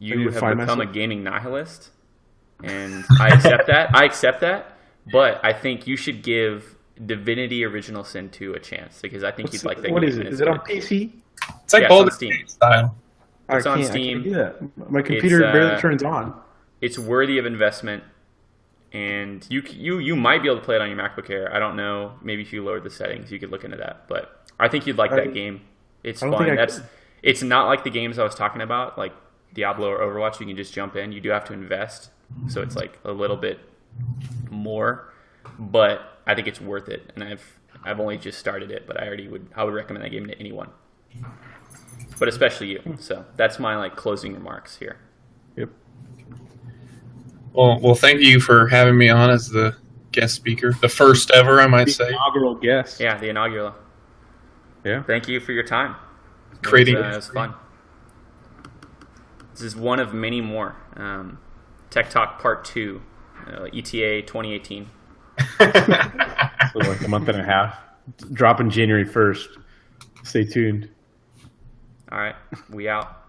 I need you to have find become myself. a gaming nihilist, and I accept that. I accept that, but I think you should give Divinity Original Sin 2 a chance, because I think you'd like that What game. is and it? it's Is it on good. PC? It's like Yeah, it's on Baldur's Steam. Gate style. It's on I Steam. can't do that. My computer barely turns on. It's worthy of investment, and you might be able to play it on your MacBook Air. I don't know. Maybe if you lowered the settings, you could look into that. But I think you'd like that game. It's I don't fun. think I could. It's not like the games I was talking about, like Diablo or Overwatch. You can just jump in. You do have to invest, so it's like a little bit more. But I think it's worth it, and I've only just started it, but I would recommend that game to anyone, but especially you. So that's my like closing remarks here. Yep. Well, thank you for having me on as the guest speaker, the first ever, I might say. Inaugural guest. Yeah, the inaugural. Yeah. Thank you for your time. Creating It was fun. This is one of many more. Tech Talk Part 2, ETA 2018. So like a month and a half. Dropping January 1st. Stay tuned. All right, we out.